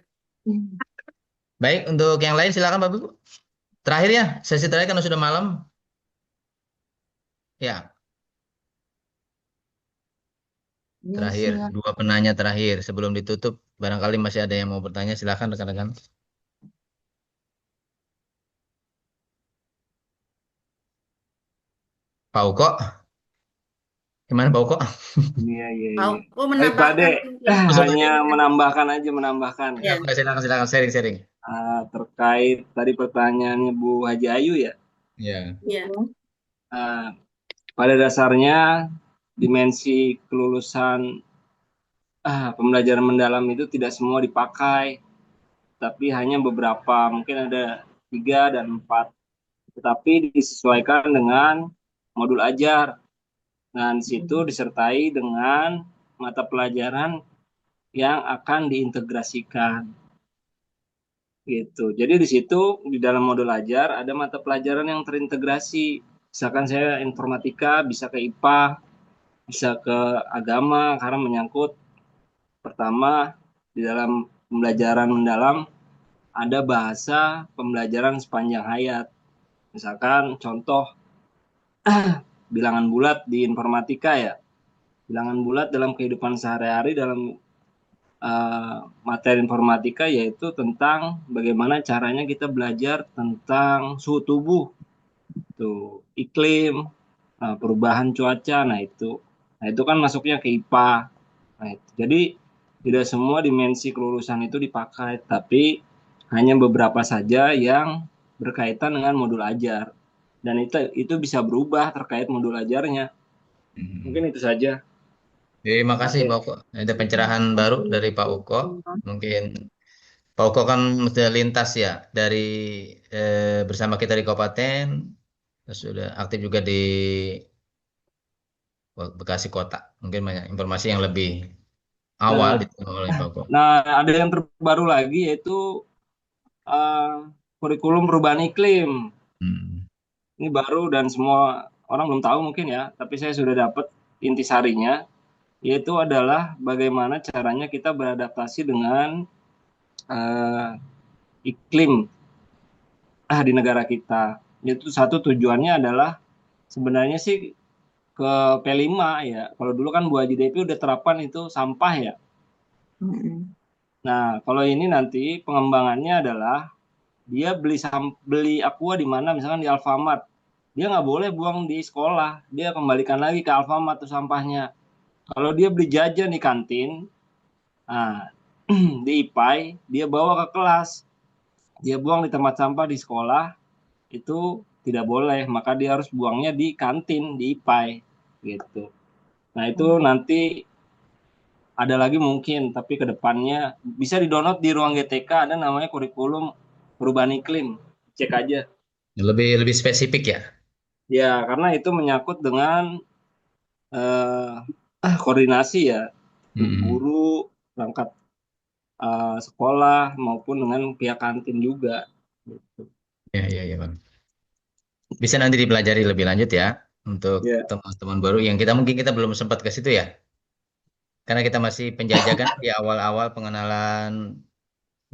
Baik, untuk yang lain silakan Bapak Ibu. Terakhir ya, sesi terakhir karena sudah malam. Ya, terakhir dua penanya terakhir sebelum ditutup. Barangkali masih ada yang mau bertanya, silakan rekan-rekan. Pak Uko, gimana Pak Uko? Iya, iya, Mau iya. aku Baik, Pak Ade. menambahkan Hanya menambahkan aja, menambahkan. ya. Silakan sharing-sharing. Terkait tadi pertanyaannya Bu Haji Ayu ya. Ya. Iya. Pada dasarnya dimensi kelulusan pembelajaran mendalam itu tidak semua dipakai, tapi hanya beberapa, mungkin ada 3 dan 4. Tetapi disesuaikan dengan modul ajar. Dan situ disertai dengan mata pelajaran yang akan diintegrasikan. Gitu. Jadi di situ di dalam modul ajar ada mata pelajaran yang terintegrasi. Misalkan saya informatika bisa ke IPA, bisa ke agama karena menyangkut pertama di dalam pembelajaran mendalam ada bahasa pembelajaran sepanjang hayat. Misalkan contoh bilangan bulat di informatika ya. Bilangan bulat dalam kehidupan sehari-hari dalam materi informatika yaitu tentang bagaimana caranya kita belajar tentang suhu tubuh, tuh, iklim, perubahan cuaca. Nah itu kan masuknya ke IPA. Nah, jadi tidak semua dimensi kelulusan itu dipakai, tapi hanya beberapa saja yang berkaitan dengan modul ajar. Dan itu bisa berubah terkait modul ajarnya. Mungkin itu saja. Terima kasih Pak Uko. Ada pencerahan baru dari Pak Uko. Mungkin Pak Uko kan sudah lintas ya dari bersama kita di kabupaten, terus sudah aktif juga di Bekasi Kota. Mungkin banyak informasi yang lebih awal Nah, diterima oleh Pak Uko. nah, ada yang terbaru lagi yaitu kurikulum perubahan iklim. Ini baru dan semua orang belum tahu mungkin ya, tapi saya sudah dapat intisarinya, yaitu adalah bagaimana caranya kita beradaptasi dengan iklim di negara kita. Itu satu tujuannya adalah sebenarnya sih ke P5 ya. Kalau dulu kan Bu Haji Depi udah terapan itu sampah ya. Nah, kalau ini nanti pengembangannya adalah dia beli aqua di mana, misalkan di Alfamart. Dia nggak boleh buang di sekolah, dia kembalikan lagi ke Alfamart tuh sampahnya. Kalau dia beli jajan di kantin, nah, di IPAI, dia bawa ke kelas. Dia buang di tempat sampah di sekolah, itu tidak boleh, maka dia harus buangnya di kantin, di IPAI, gitu. Nah, itu nanti ada lagi mungkin, tapi kedepannya bisa di-download di ruang GTK, ada namanya kurikulum perubahan iklim. Cek aja. Lebih spesifik ya? Ya, karena itu menyangkut dengan koordinasi ya, guru, perangkat sekolah maupun dengan pihak kantin juga. Ya, Bang. Bisa nanti dipelajari lebih lanjut ya untuk teman-teman baru yang mungkin kita belum sempat ke situ ya. Karena kita masih penjajakan di awal-awal pengenalan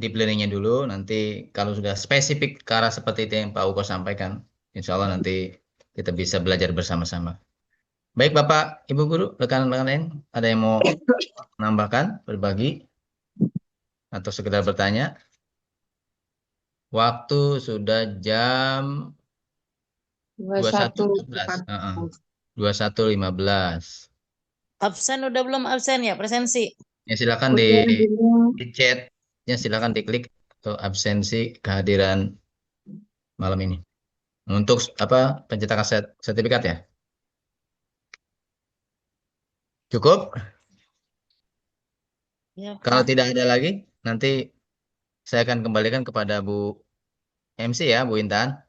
deep learningnya dulu. Nanti kalau sudah spesifik ke arah seperti itu yang Pak Uko sampaikan, insya Allah nanti kita bisa belajar bersama-sama. Baik Bapak, Ibu Guru, rekan-rekan lain, ada yang mau menambahkan, berbagi, atau sekedar bertanya? Waktu sudah jam 21.15. 21.15. Absen udah belum absen ya presensi? Ya silakan di chat, ya silakan diklik untuk absensi kehadiran malam ini. Untuk pencetakan sertifikat ya. Cukup? Ya, Kalau Pak. tidak ada lagi, nanti saya akan kembalikan kepada Bu MC ya, Bu Intan.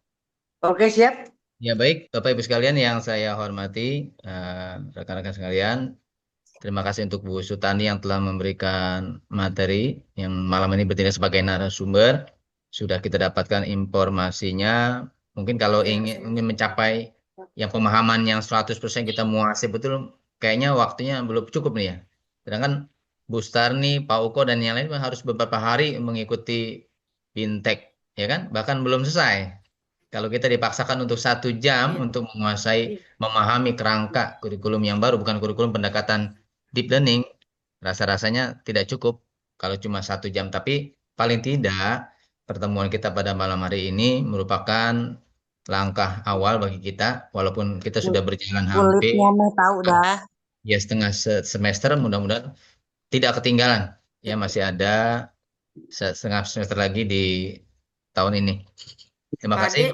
Oke, siap. Ya baik, Bapak Ibu sekalian yang saya hormati, rekan-rekan sekalian, terima kasih untuk Bu Sutani yang telah memberikan materi yang malam ini bertindak sebagai narasumber. Sudah kita dapatkan informasinya. Mungkin kalau ingin mencapai yang pemahaman yang 100% kita menguasai betul, kayaknya waktunya belum cukup nih ya. Sedangkan Bu Starni, Pak Uko, dan yang lain harus beberapa hari mengikuti Bintek, ya kan? Bahkan belum selesai. Kalau kita dipaksakan untuk 1 jam untuk menguasai, memahami kerangka kurikulum yang baru, bukan kurikulum pendekatan deep learning, rasa-rasanya tidak cukup kalau cuma 1 jam. Tapi paling tidak pertemuan kita pada malam hari ini merupakan langkah awal bagi kita, walaupun kita sudah berjalan hampir Kulitnya tahu dah. ya setengah semester, mudah-mudahan tidak ketinggalan. Ya masih ada setengah semester lagi di tahun ini. Terima Pak kasih.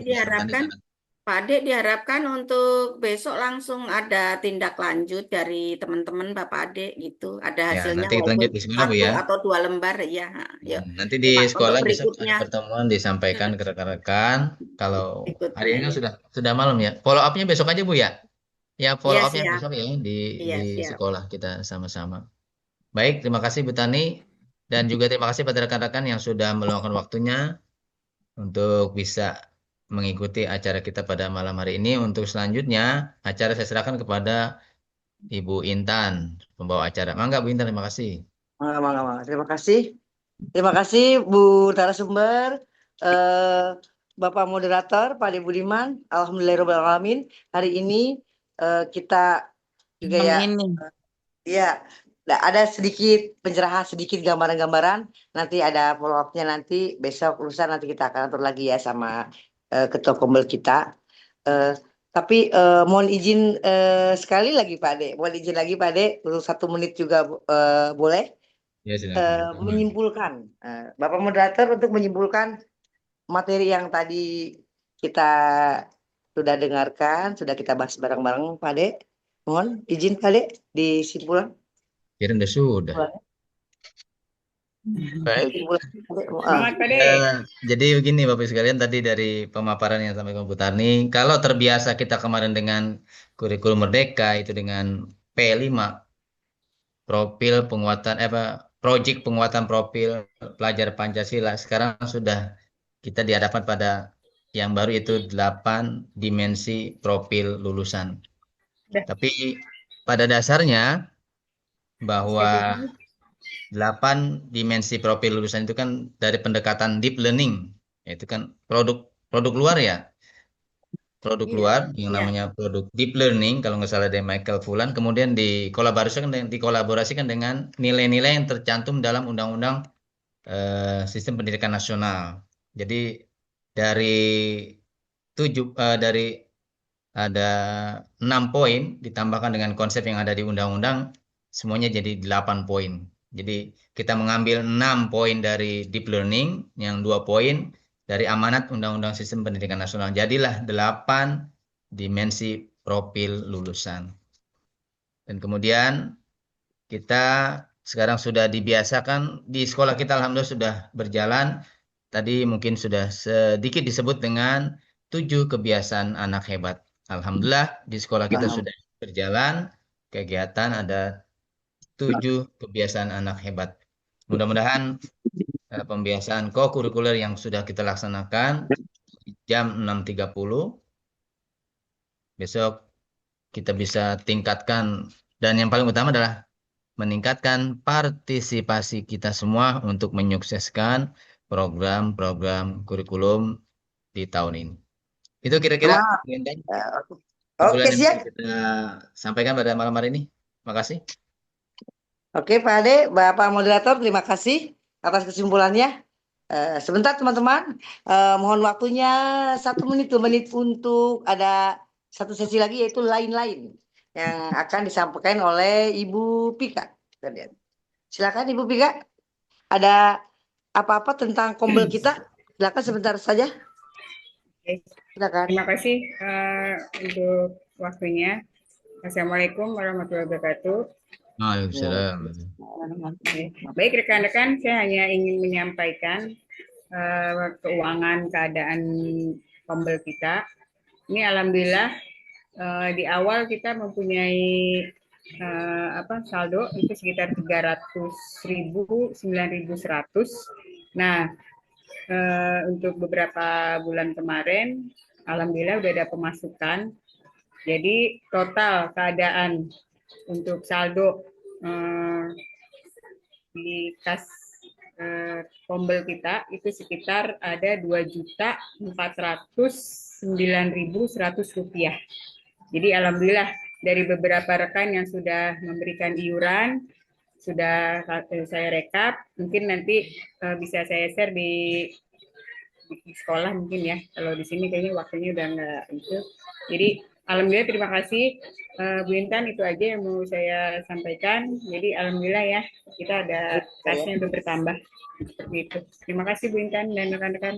Ade diharapkan untuk besok langsung ada tindak lanjut dari teman-teman Bapak Ade gitu. Ada Ya, hasilnya nanti kita walaupun lanjut di sekolah Bu 1 ya. atau 2 lembar ya. Yuk. Nanti di Pak, sekolah untuk besok ada berikutnya pertemuan disampaikan ke rekan-rekan. Kalau hari berikutnya ini kan ya. sudah malam ya. Follow up-nya besok aja Bu ya. Ya follow Iya, up-nya siap. besok ya Iya, di siap. sekolah kita sama-sama. Baik, terima kasih Bu Tani dan juga terima kasih pada rekan-rekan yang sudah meluangkan waktunya untuk bisa mengikuti acara kita pada malam hari ini. Untuk selanjutnya, acara saya serahkan kepada Ibu Intan, pembawa acara. Mangga Bu Intan, terima kasih. Mangga. Terima kasih. Terima kasih Bu narasumber, Bapak moderator, Pak Ade Budiman. Alhamdulillahirrahmanirrahim. Hari ini kita juga ya ada sedikit pencerahan, sedikit gambaran-gambaran. Nanti ada follow up-nya nanti besok lusa nanti kita akan atur lagi ya sama ketua kombel kita. Tapi mohon izin sekali lagi Pak Ade, mohon izin lagi Pak Ade untuk 1 menit juga boleh. Ya, silakan. menyimpulkan. Bapak moderator untuk menyimpulkan materi yang tadi kita sudah dengarkan, sudah kita bahas bareng-bareng, Pak Ade. Mohon izin Pak Ade disimpulan. Kira sudah. Baik. Kesimpulan. Semangat Pak De. Jadi begini Bapak sekalian, tadi dari pemaparan yang sampai Bu Tarni, kalau terbiasa kita kemarin dengan kurikulum Merdeka itu dengan P5, profil penguatan proyek penguatan profil pelajar Pancasila, sekarang sudah kita dihadapkan pada yang baru, itu 8 dimensi profil lulusan. Tapi pada dasarnya bahwa 8 dimensi profil lulusan itu kan dari pendekatan deep learning, yaitu kan produk luar ya, produk luar yang namanya produk deep learning kalau nggak salah dari Michael Fullan, kemudian dikolaborasikan dengan nilai-nilai yang tercantum dalam Undang-Undang Sistem Pendidikan Nasional. Jadi dari dari ada 6 poin ditambahkan dengan konsep yang ada di undang-undang, semuanya jadi 8 poin. Jadi kita mengambil 6 poin dari deep learning, yang 2 poin dari amanat Undang-Undang Sistem Pendidikan Nasional. Jadilah 8 dimensi profil lulusan. Dan kemudian kita sekarang sudah dibiasakan di sekolah kita, alhamdulillah sudah berjalan. Tadi mungkin sudah sedikit disebut dengan 7 kebiasaan anak hebat. Alhamdulillah di sekolah kita sudah berjalan kegiatan, ada 7 kebiasaan anak hebat. Mudah-mudahan pembiasaan co-kurikuler yang sudah kita laksanakan jam 6.30 besok kita bisa tingkatkan, dan yang paling utama adalah meningkatkan partisipasi kita semua untuk menyukseskan program-program kurikulum di tahun ini. Itu kira-kira Oke, siap. kita sampaikan pada malam hari ini. Terima kasih. Oke, Pak Ade, Bapak moderator, terima kasih atas kesimpulannya. Sebentar teman-teman, mohon waktunya 1 menit 2 menit untuk ada satu sesi lagi, yaitu lain-lain yang akan disampaikan oleh Ibu Pika. Silakan Ibu Pika, ada apa-apa tentang kombel kita? Silakan sebentar saja. Silakan. Terima kasih untuk waktunya. Assalamualaikum warahmatullahi wabarakatuh. Waalaikumsalam. Baik rekan-rekan, saya hanya ingin menyampaikan keuangan keadaan kombel kita. Ini alhamdulillah di awal kita mempunyai saldo itu sekitar 300.000, 9.100. Nah, untuk beberapa bulan kemarin alhamdulillah udah ada pemasukan. Jadi total keadaan untuk saldo di kas kombel kita itu sekitar ada 2.409.100 rupiah. Jadi alhamdulillah dari beberapa rekan yang sudah memberikan iuran sudah saya rekap, mungkin nanti bisa saya share di sekolah mungkin ya. Kalau di sini kayaknya waktunya udah nggak itu. Jadi alhamdulillah terima kasih Bu Intan, itu aja yang mau saya sampaikan. Jadi alhamdulillah ya kita ada kasnya untuk bertambah seperti itu. Terima kasih Bu Intan dan rekan-rekan.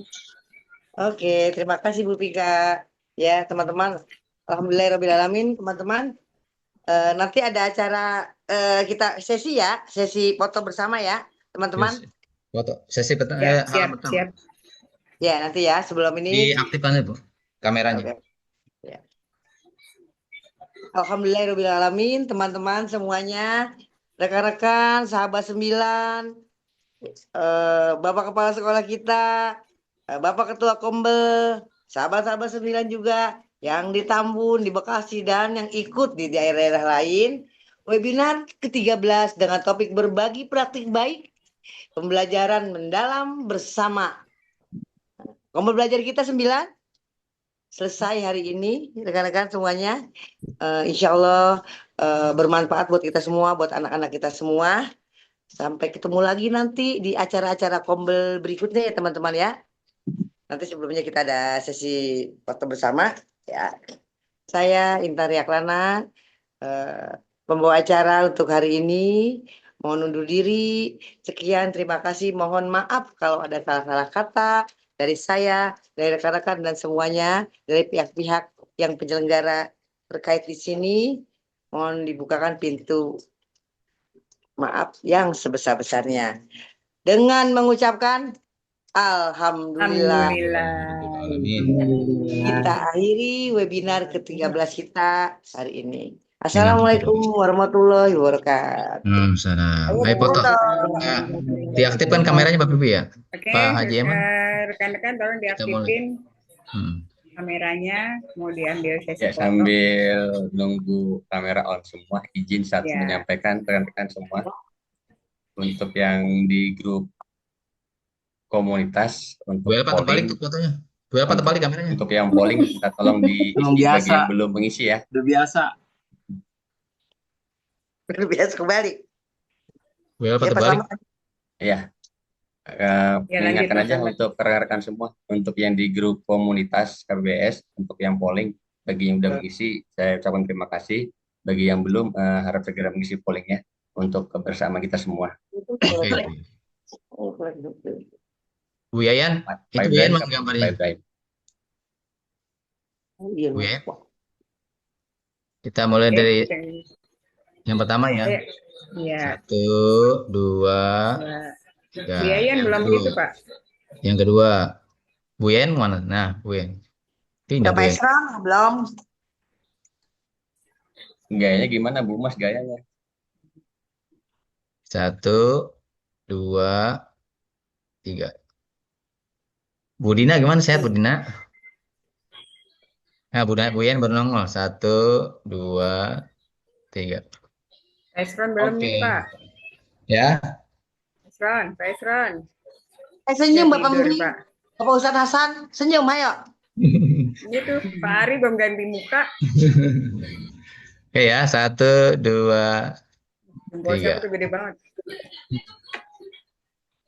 Oke, terima kasih Bu Pika. Ya teman-teman, alhamdulillahirobbilalamin teman-teman. Nanti ada acara kita sesi ya, sesi foto bersama ya teman-teman. Foto sesi pertama. Ya, siap. Ya nanti ya sebelum ini. Diaktifkan Bu kameranya. Okay. Ya. Alhamdulillahirobbilalamin teman-teman semuanya, rekan-rekan, sahabat 9, Bapak Kepala Sekolah kita, Bapak Ketua Kombel, sahabat-sahabat 9 juga yang di Tambun, di Bekasi, dan yang ikut di daerah-daerah lain. Webinar ke-13 dengan topik berbagi praktik baik, pembelajaran mendalam bersama. Kombel belajar kita 9 selesai hari ini, rekan-rekan semuanya. Insya Allah bermanfaat buat kita semua, buat anak-anak kita semua. Sampai ketemu lagi nanti di acara-acara kombel berikutnya ya teman-teman ya. Nanti sebelumnya kita ada sesi foto bersama ya. Saya Intan Riaklana, pembawa acara untuk hari ini. Mohon undur diri. Sekian, terima kasih. Mohon maaf kalau ada salah-salah kata dari saya, dari rekan-rekan dan semuanya, dari pihak-pihak yang penyelenggara terkait di sini. Mohon dibukakan pintu maaf yang sebesar-besarnya. Dengan mengucapkan Alhamdulillah. Kita akhiri webinar ke-13 kita hari ini. Assalamualaikum warahmatullahi wabarakatuh. Waalaikumsalam. Ayo foto. Nah, diaktifkan kameranya Bapak Ibu ya. Oke, Pak Haji Eman. rekan-rekan tolong diaktifin kameranya, mau diambil sesi Ya, foto. sambil nunggu kamera on semua, izin saat Ya. menyampaikan rekan-rekan semua untuk yang di grup komunitas untuk Bu Elpa terbalik polling, tuh fotonya. Bu Elpa terbalik kameranya. untuk yang polling kita tolong diisi bagi biasa. yang belum mengisi ya. Udah biasa. Udah biasa kembali. Bu Elpa Ya, Pak terbalik. Selamat. Iya. Mengingatkan lanjut, aja Mas. untuk rekan-rekan semua, untuk yang di grup komunitas KBBS, untuk yang polling, bagi yang sudah mengisi, saya ucapkan terima kasih. Bagi yang belum, harap segera mengisi pollingnya untuk kebersamaan kita semua. Oke. Bu Yayan, Pak itu Bu Ibrahim, Yayan mana gambarnya? Pak Ibrahim. Bu Yayan. Kita mulai dari yang pertama ya. Iya. 1, 2, 3. Bu Yayan belum begitu, Pak. Yang kedua, Bu Yayan mana? Nah, Bu Yayan. Pindah Bu Bapak Yayan. Esram belum. Gayanya gimana Bu Mas gayanya? 1, 2, 3. Bu Dina gimana? Sehat Bu Dina? Nah, Bu Yayan baru nongol. 1, 2, 3. Pak Esron belum nih, Pak. Ya. Esron, Pak Esron. Senyum Dia Bapak tidur, Menteri. Pak. Bapak Ustadz Hasan, senyum ayo. Gitu, Pak Ari belum ganti muka. Oke ya, 1, 2, Jempol 3. saya tuh gede banget.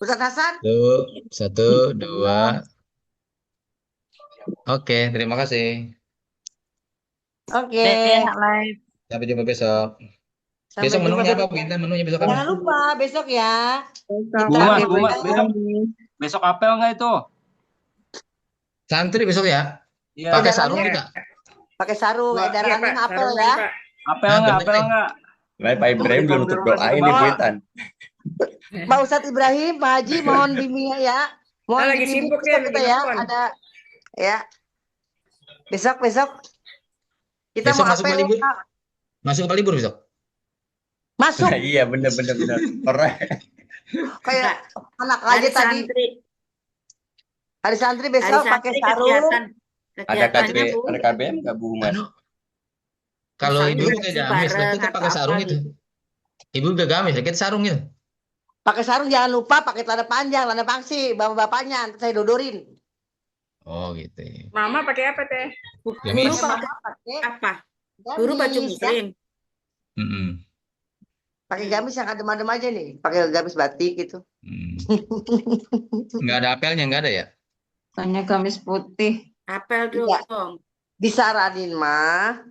Ustadz Hasan. 1, 2. Oke, terima kasih. Oke. Sampai jumpa besok. Sampai Besok jumpa menunya apa? besok. Bintang menunya besok Jangan apa? lupa besok ya. Bu Mas, besok apel nggak itu? Santri besok ya? Iya. Pakai Edarannya sarung kita. pakai sarung, Iya, edarannya Pak, apel sarungan, ya. Pak. Apel nggak? Apel nggak? Baik, Pak Ibrahim belum untuk doain nih Bu Intan. Pak Ustadz Ibrahim, Pak Haji, mohon bimbingnya ya. Mohon Lagi dibimbing sibuk dia, besok kita lagi ya. nelfon. Ada ya. Besok kita Besok mau masuk apel. libur. Masuk ke libur besok. Masuk Nah, iya benar. Correct. kayak anak aja tadi. Hari santri besok pakai sarung. Ada KBM nggak Bu Mas? Kalau Santri ibu pakai gamis, bareng kita atau pakai sarung apa itu. Ibu udah gamis, kita sarung gitu. Pakai sarung jangan lupa pakai celana panjang, celana pangsi, bapak-bapaknya nanti saya dodorin. Oh gitu. Ya. Mama pakai apa, Teh? Guru Gamis. pakai apa? Teh? Apa? Guru baju Gamis, ya. muslim. Mm-mm. Pakai gamis yang adem-adem aja nih. Pakai gamis batik gitu. Nggak ada apelnya, nggak ada ya? Hanya gamis putih. Apel Iya. dong. Disaranin mah